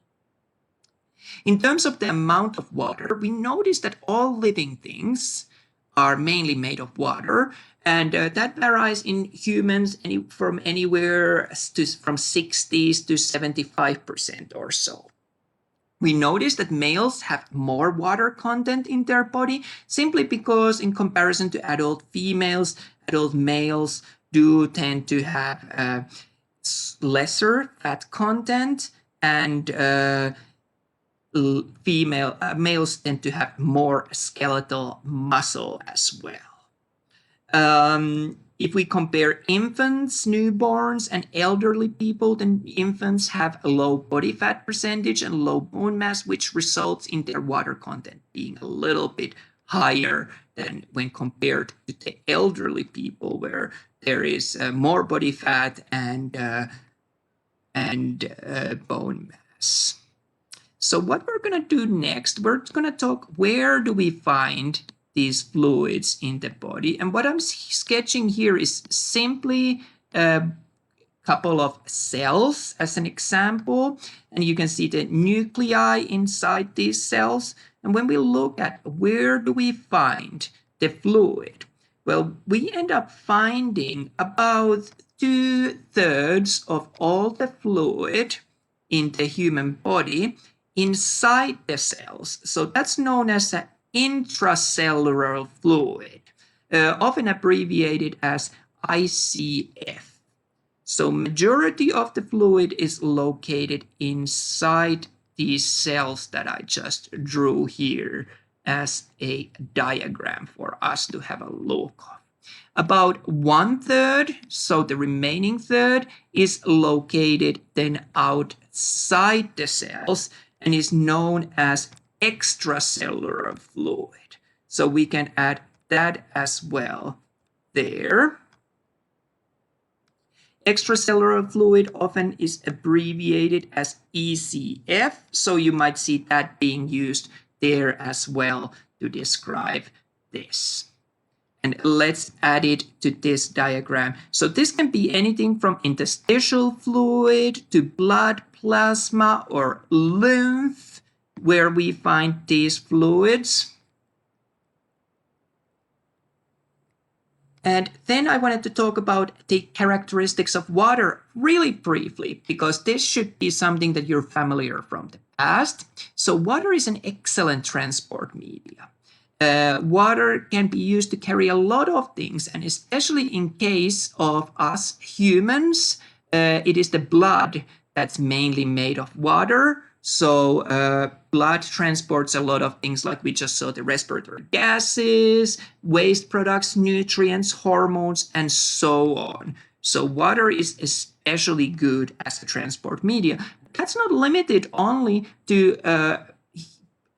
In terms of the amount of water, we notice that all living things are mainly made of water, and that varies in humans from anywhere from 60s to 75% or so. We notice that males have more water content in their body simply because in comparison to adult females, adult males do tend to have lesser fat content, and males tend to have more skeletal muscle as well. If we compare infants, newborns, and elderly people, then infants have a low body fat percentage and low bone mass, which results in their water content being a little bit higher than when compared to the elderly people, where there is more body fat and bone mass. So what we're going to do next, we're going to talk where do we find these fluids in the body. And what I'm sketching here is simply a couple of cells as an example. And you can see the nuclei inside these cells. And when we look at where do we find the fluid, well, we end up finding about 2/3 of all the fluid in the human body inside the cells. So that's known as an intracellular fluid, often abbreviated as ICF. So majority of the fluid is located inside these cells that I just drew here as a diagram for us to have a look of. About 1/3, so the remaining third, is located then outside the cells and is known as extracellular fluid. So we can add that as well there. Extracellular fluid often is abbreviated as ECF, so you might see that being used there as well to describe this. And let's add it to this diagram. So this can be anything from interstitial fluid to blood, plasma, or lymph, where we find these fluids. And then I wanted to talk about the characteristics of water really briefly, because this should be something that you're familiar from the past. So water is an excellent transport media. Water can be used to carry a lot of things, and especially in case of us humans, it is the blood that's mainly made of water. So blood transports a lot of things, like we just saw, the respiratory gases, waste products, nutrients, hormones, and so on. So water is especially good as a transport media. That's not limited only to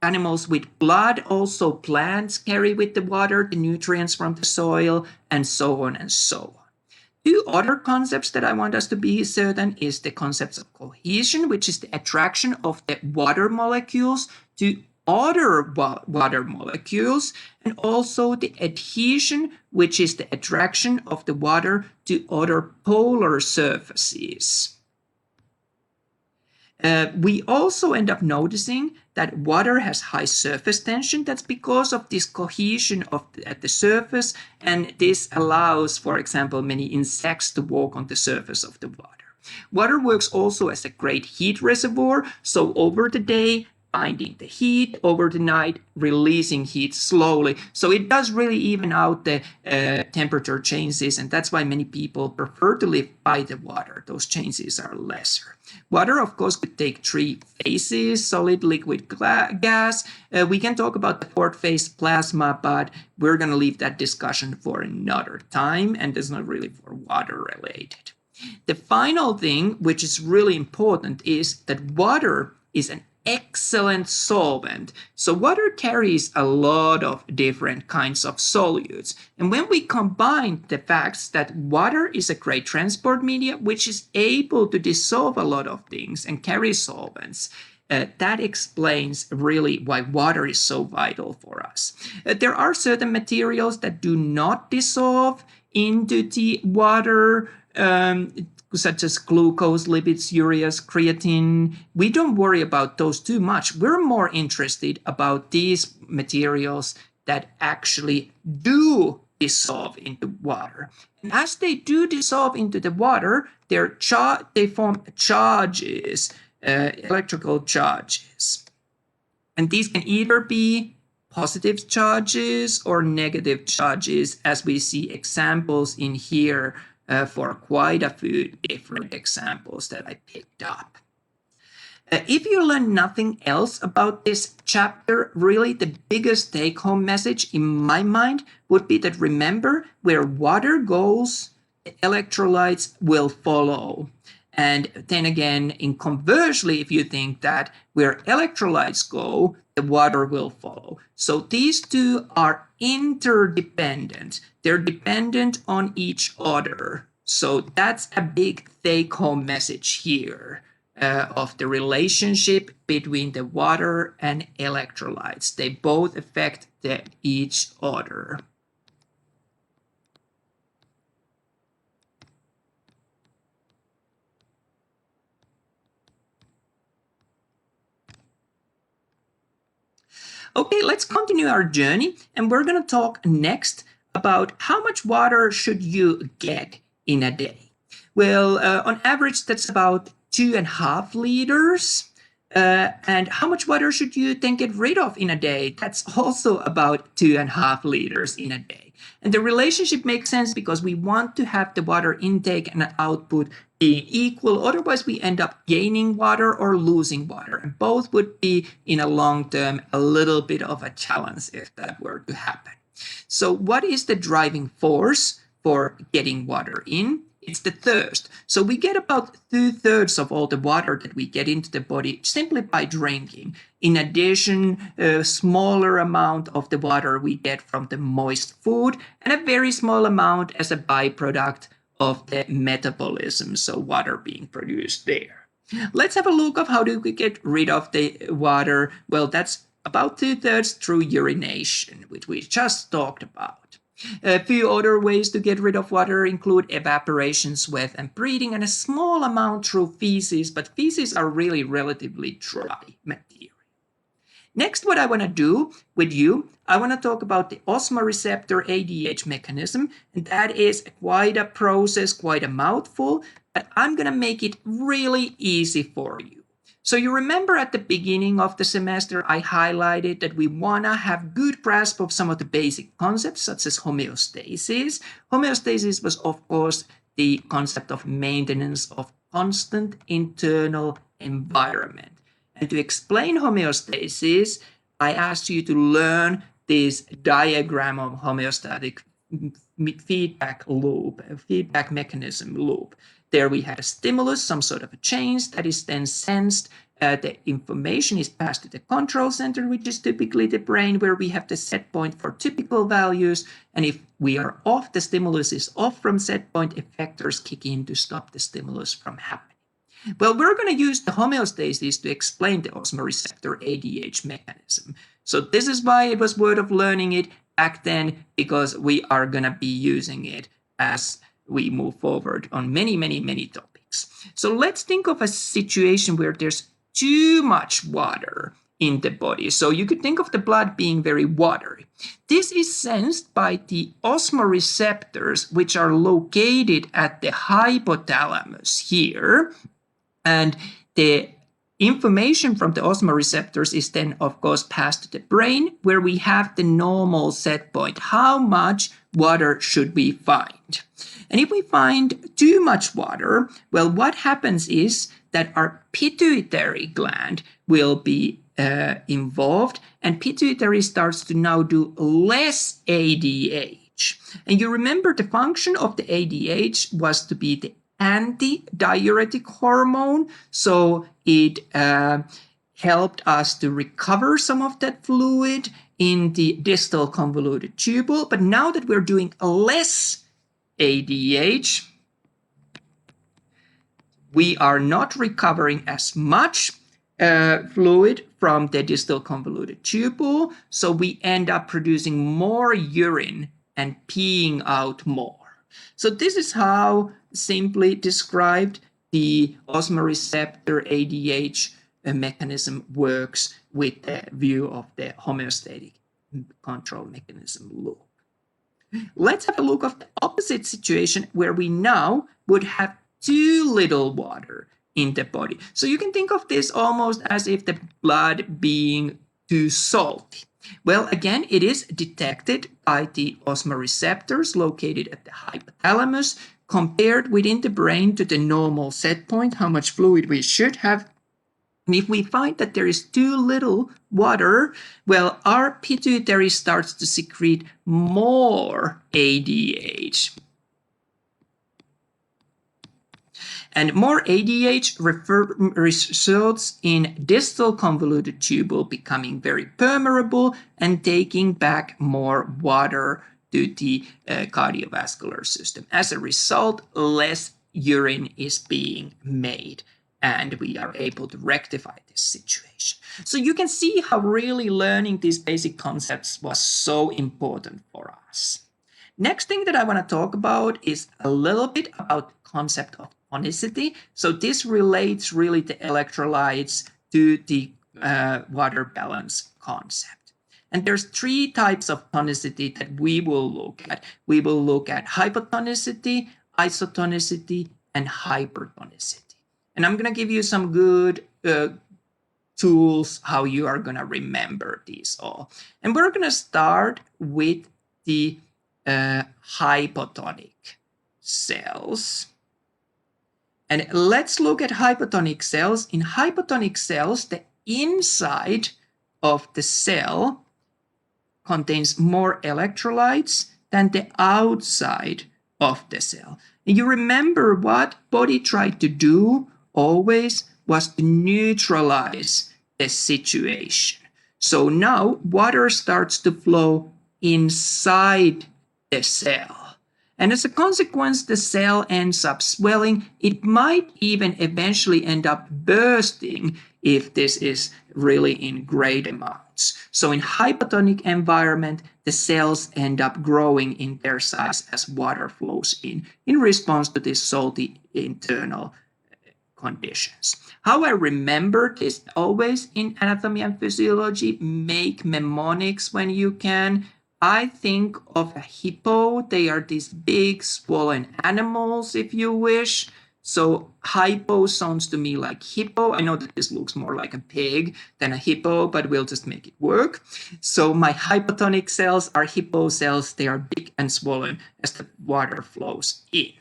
animals with blood. Also plants carry with the water the nutrients from the soil, and so on and so on. Two other concepts that I want us to be certain is the concepts of cohesion, which is the attraction of the water molecules to other water molecules, and also the adhesion, which is the attraction of the water to other polar surfaces. We also end up noticing that water has high surface tension. That's because of this cohesion at the surface, and this allows, for example, many insects to walk on the surface of the water. Water works also as a great heat reservoir, so over the day, binding the heat, over the night, releasing heat slowly. So it does really even out the temperature changes, and that's why many people prefer to live by the water. Those changes are lesser. Water, of course, could take three phases: solid, liquid, gas. We can talk about the fourth phase, plasma, but we're going to leave that discussion for another time, and it's not really for water related. The final thing, which is really important, is that water is an excellent solvent. So water carries a lot of different kinds of solutes. And when we combine the facts that water is a great transport media, which is able to dissolve a lot of things and carry solvents, that explains really why water is so vital for us. There are certain materials that do not dissolve into the water, such as glucose, lipids, ureas, creatine. We don't worry about those too much. We're more interested about these materials that actually do dissolve into water. And as they do dissolve into the water, they form charges, electrical charges. And these can either be positive charges or negative charges, as we see examples in here for quite a few different examples that I picked up. If you learn nothing else about this chapter, really the biggest take-home message in my mind would be that remember, where water goes, the electrolytes will follow. And then again, conversely, if you think that where electrolytes go, the water will follow. So these two are interdependent. They're dependent on each other. So that's a big take-home message here of the relationship between the water and electrolytes. They both affect each other. Okay, let's continue our journey, and we're going to talk next about how much water should you get in a day. Well, on average, that's about 2.5 liters. And how much water should you then get rid of in a day? That's also about 2.5 liters in a day. And the relationship makes sense because we want to have the water intake and output being equal. Otherwise, we end up gaining water or losing water. And both would be, in a long term, a little bit of a challenge if that were to happen. So what is the driving force for getting water in? It's the thirst. So we get about 2/3 of all the water that we get into the body simply by drinking. In addition, a smaller amount of the water we get from the moist food, and a very small amount as a byproduct of the metabolism, so water being produced there. Let's have a look of how do we get rid of the water. Well, that's about 2/3 through urination, which we just talked about. A few other ways to get rid of water include evaporation, sweat, and breathing, and a small amount through feces, but feces are really relatively dry material. Next, what I want to do with you, I want to talk about the osmoreceptor ADH mechanism, and that is quite a process, quite a mouthful, but I'm going to make it really easy for you. So you remember at the beginning of the semester, I highlighted that we want to have good grasp of some of the basic concepts, such as homeostasis. Homeostasis was, of course, the concept of maintenance of constant internal environment. And to explain homeostasis, I asked you to learn this diagram of homeostatic feedback loop, a feedback mechanism loop. There we had a stimulus, some sort of a change that is then sensed. The information is passed to the control center, which is typically the brain, where we have the set point for typical values. And if we are off, the stimulus is off from set point, effectors kick in to stop the stimulus from happening. Well, we're going to use the homeostasis to explain the osmoreceptor ADH mechanism. So this is why it was worth learning it back then, because we are going to be using it as we move forward on many, many, many topics. So let's think of a situation where there's too much water in the body. So you could think of the blood being very watery. This is sensed by the osmoreceptors, which are located at the hypothalamus here. And the information from the osmoreceptors is then, of course, passed to the brain, where we have the normal set point. How much water should we find? And if we find too much water, well, what happens is that our pituitary gland will be involved, and pituitary starts to now do less ADH. And you remember the function of the ADH was to be the anti-diuretic hormone, so it helped us to recover some of that fluid in the distal convoluted tubule. But now that we're doing less ADH, we are not recovering as much fluid from the distal convoluted tubule, so we end up producing more urine and peeing out more. So this is how, simply described, the osmoreceptor ADH mechanism works with the view of the homeostatic control mechanism loop. Let's have a look at the opposite situation, where we now would have too little water in the body. So you can think of this almost as if the blood being too salty. Well, again, it is detected by the osmoreceptors located at the hypothalamus, compared within the brain to the normal set point, how much fluid we should have. And if we find that there is too little water, well, our pituitary starts to secrete more ADH. And more ADH results in distal convoluted tubule becoming very permeable and taking back more water to the cardiovascular system. As a result, less urine is being made, and we are able to rectify this situation. So you can see how really learning these basic concepts was so important for us. Next thing that I want to talk about is a little bit about the concept of tonicity. So this relates really the electrolytes to the water balance concept. And there's 3 types of tonicity that we will look at. We will look at hypotonicity, isotonicity, and hypertonicity. And I'm going to give you some good tools how you are going to remember these all. And we're going to start with the hypotonic cells. And let's look at hypotonic cells. In hypotonic cells, the inside of the cell contains more electrolytes than the outside of the cell. And you remember what body tried to do always was to neutralize the situation. So now water starts to flow inside the cell. And as a consequence, the cell ends up swelling. It might even eventually end up bursting if this is really in great amounts. So in hypotonic environment, the cells end up growing in their size as water flows in response to these salty internal conditions. How I remember this always in anatomy and physiology, make mnemonics when you can. I think of a hippo. They are these big swollen animals, if you wish. So hypo sounds to me like hippo. I know that this looks more like a pig than a hippo, but we'll just make it work. So my hypotonic cells are hippo cells. They are big and swollen as the water flows in.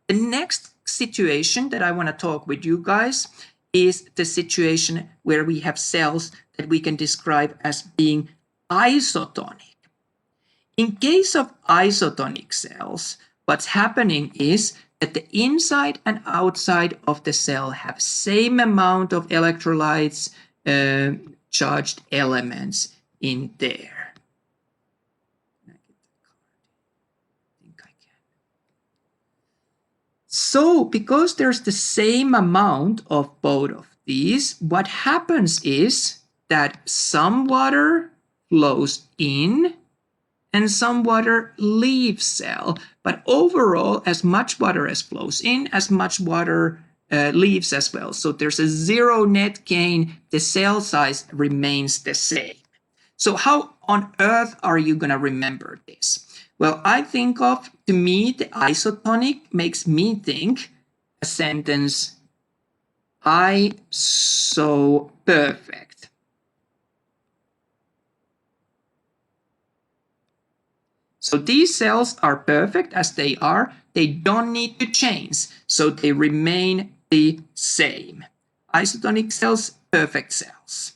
The next situation that I want to talk with you guys is the situation where we have cells that we can describe as being isotonic. In case of isotonic cells, what's happening is that the inside and outside of the cell have same amount of electrolytes, charged elements in there. So because there's the same amount of both of these, what happens is that some water flows in and some water leaves cell. But overall, as much water as flows in, as much water leaves as well. So there's a zero net gain. The cell size remains the same. So how on earth are you going to remember this? Well, I think of, to me, the isotonic makes me think a sentence, I so perfect. So these cells are perfect as they are. They don't need to change, so they remain the same. Isotonic cells, perfect cells,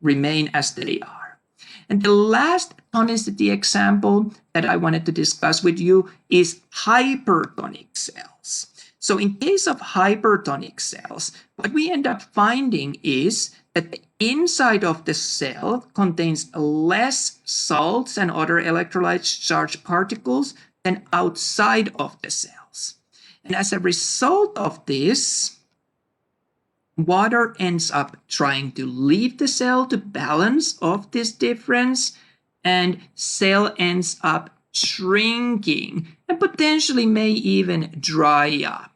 remain as they are. And the last tonicity example that I wanted to discuss with you is hypertonic cells. So in case of hypertonic cells, what we end up finding is that the inside of the cell contains less salts and other electrolytes charged particles than outside of the cells. And as a result of this, water ends up trying to leave the cell to balance off this difference, and cell ends up shrinking and potentially may even dry up.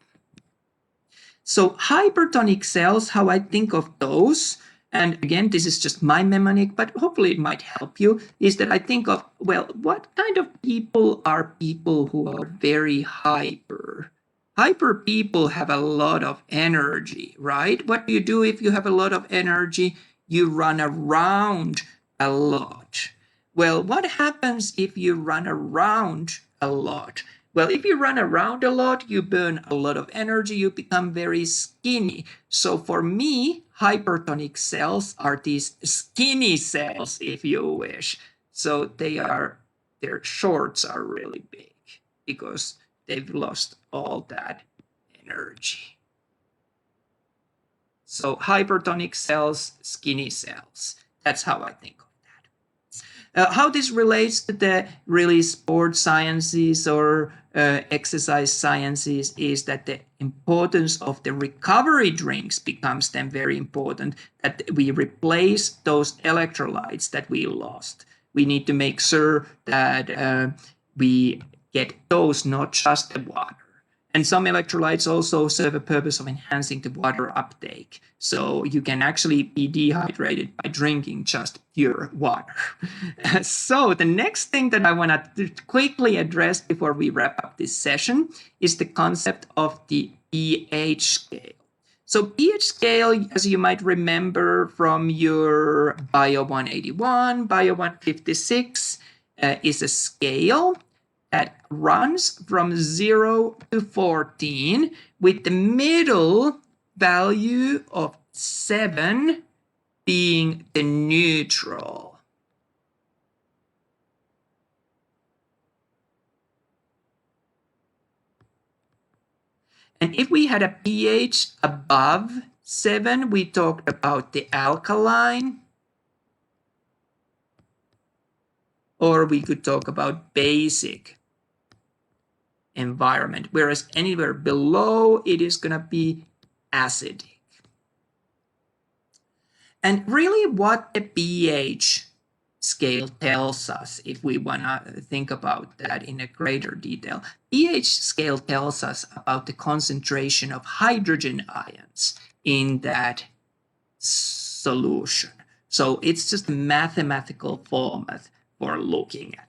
So hypertonic cells, how I think of those, and again, this is just my mnemonic, but hopefully it might help you, is that I think of, well, what kind of people are people who are very hyper? Hyper people have a lot of energy, right? What do you do if you have a lot of energy? You run around a lot. Well, what happens if you run around a lot? Well, if you run around a lot, you burn a lot of energy, you become very skinny. So for me, hypertonic cells are these skinny cells, if you wish. So their shorts are really big because they've lost all that energy. So hypertonic cells, skinny cells. That's how I think of that. How this relates to the really sports sciences or exercise sciences is that the importance of the recovery drinks becomes then very important, that we replace those electrolytes that we lost. We need to make sure that we get those, not just the water. And some electrolytes also serve a purpose of enhancing the water uptake. So you can actually be dehydrated by drinking just pure water. So the next thing that I want to quickly address before we wrap up this session is the concept of the pH scale. So pH scale, as you might remember from your BIO 181, BIO 156, is a scale that runs from 0 to 14 with the middle value of 7 being the neutral. And if we had a pH above 7, we talked about the alkaline, or we could talk about basic environment, whereas anywhere below it is going to be acidic. And really what the pH scale tells us, if we want to think about that in a greater detail, pH scale tells us about the concentration of hydrogen ions in that solution. So it's just a mathematical format for looking at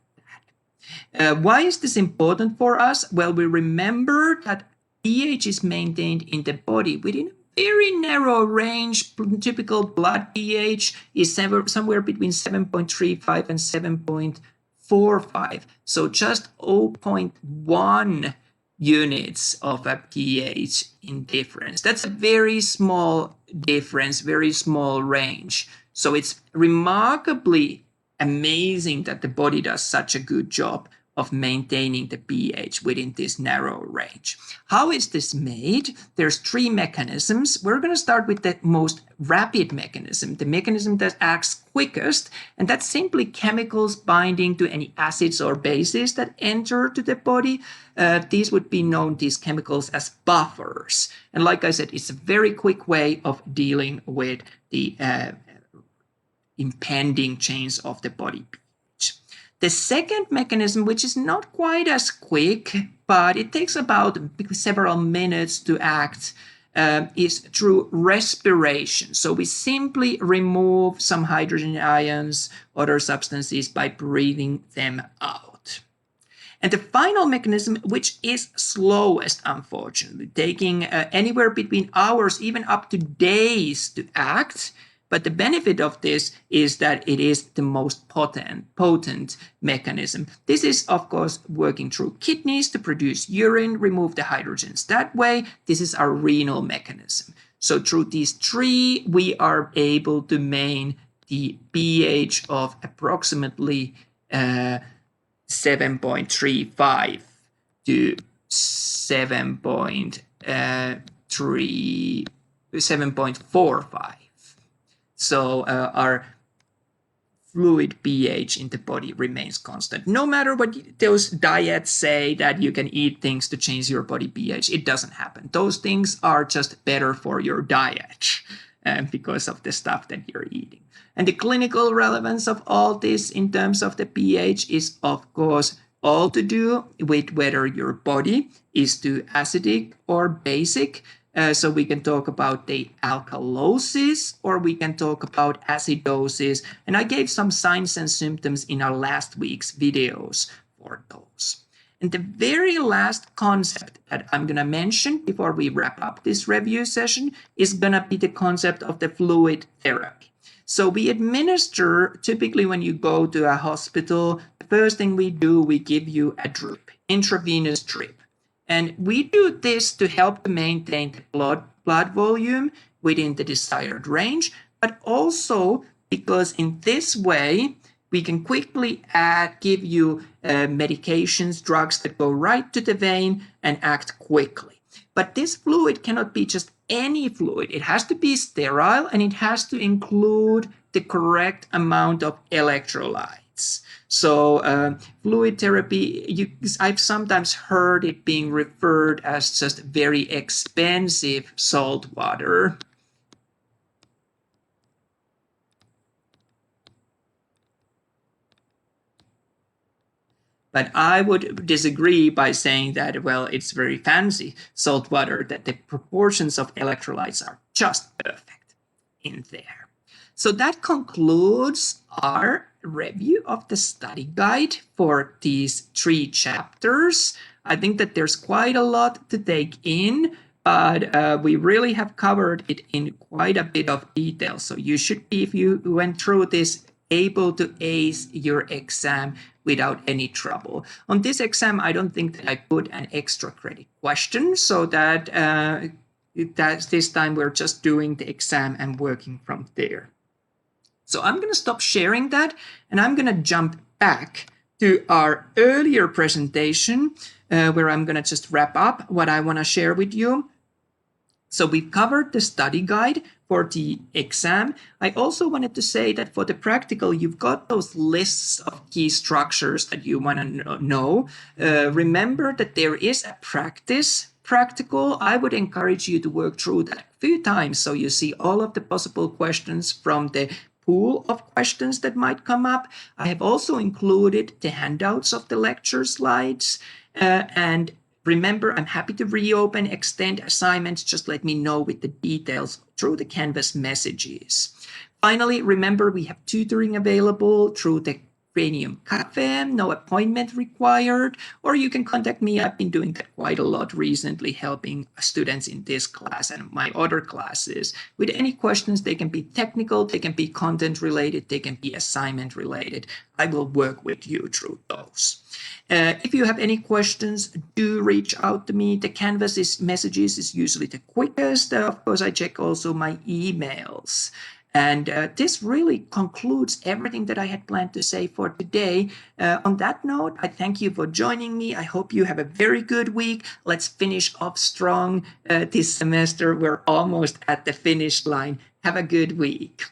that. Why is this important for us? Well, we remember that pH is maintained in the body within a very narrow range. Typical blood pH is somewhere between 7.35 and 7.45. So just 0.1 units of a pH in difference. That's a very small difference, very small range. So it's remarkably amazing that the body does such a good job of maintaining the pH within this narrow range. How is this made? There's 3 mechanisms. We're going to start with the most rapid mechanism, the mechanism that acts quickest, and that's simply chemicals binding to any acids or bases that enter to the body. These would be known, these chemicals, as buffers. And like I said, it's a very quick way of dealing with the impending change of the body pH. The second mechanism, which is not quite as quick, but it takes about several minutes to act, is through respiration. So we simply remove some hydrogen ions, other substances, by breathing them out. And the final mechanism, which is slowest, unfortunately, taking anywhere between hours, even up to days to act. But the benefit of this is that it is the most potent mechanism. This is, of course, working through kidneys to produce urine, remove the hydrogens that way. This is our renal mechanism. So through these 3, we are able to maintain the pH of approximately 7.35 to 7.45. So our fluid pH in the body remains constant. No matter what those diets say that you can eat things to change your body pH, it doesn't happen. Those things are just better for your diet because of the stuff that you're eating. And the clinical relevance of all this in terms of the pH is, of course, all to do with whether your body is too acidic or basic. So we can talk about the alkalosis, or we can talk about acidosis. And I gave some signs and symptoms in our last week's videos for those. And the very last concept that I'm going to mention before we wrap up this review session is going to be the concept of the fluid therapy. So we administer, typically when you go to a hospital, the first thing we do, we give you a drip, intravenous drip. And we do this to help to maintain the blood volume within the desired range, but also because in this way, we can quickly give you medications, drugs that go right to the vein and act quickly. But this fluid cannot be just any fluid. It has to be sterile, and it has to include the correct amount of electrolytes. So fluid therapy, I've sometimes heard it being referred as just very expensive salt water. But I would disagree by saying that, well, it's very fancy salt water, that the proportions of electrolytes are just perfect in there. So that concludes our review of the study guide for these 3 chapters. I think that there's quite a lot to take in, but we really have covered it in quite a bit of detail. So you should be, if you went through this able to ace your exam without any trouble. On this exam, I don't think that I put an extra credit question, so that this time we're just doing the exam and working from there. So I'm going to stop sharing that, and I'm going to jump back to our earlier presentation, where I'm going to just wrap up what I want to share with you. So we've covered the study guide for the exam. I also wanted to say that for the practical, you've got those lists of key structures that you want to know. Remember that there is a practical. I would encourage you to work through that a few times so you see all of the possible questions from the pool of questions that might come up. I have also included the handouts of the lecture slides, and remember, I'm happy to reopen, extend assignments. Just let me know with the details through the Canvas messages. Finally, remember, we have tutoring available through the Cranium Cafe, no appointment required, or you can contact me. I've been doing that quite a lot recently, helping students in this class and my other classes with any questions. They can be technical, they can be content related, they can be assignment related. I will work with you through those. If you have any questions, do reach out to me. The Canvas messages is usually the quickest. Of course, I check also my emails. And this really concludes everything that I had planned to say for today. On that note, I thank you for joining me. I hope you have a very good week. Let's finish off strong this semester. We're almost at the finish line. Have a good week.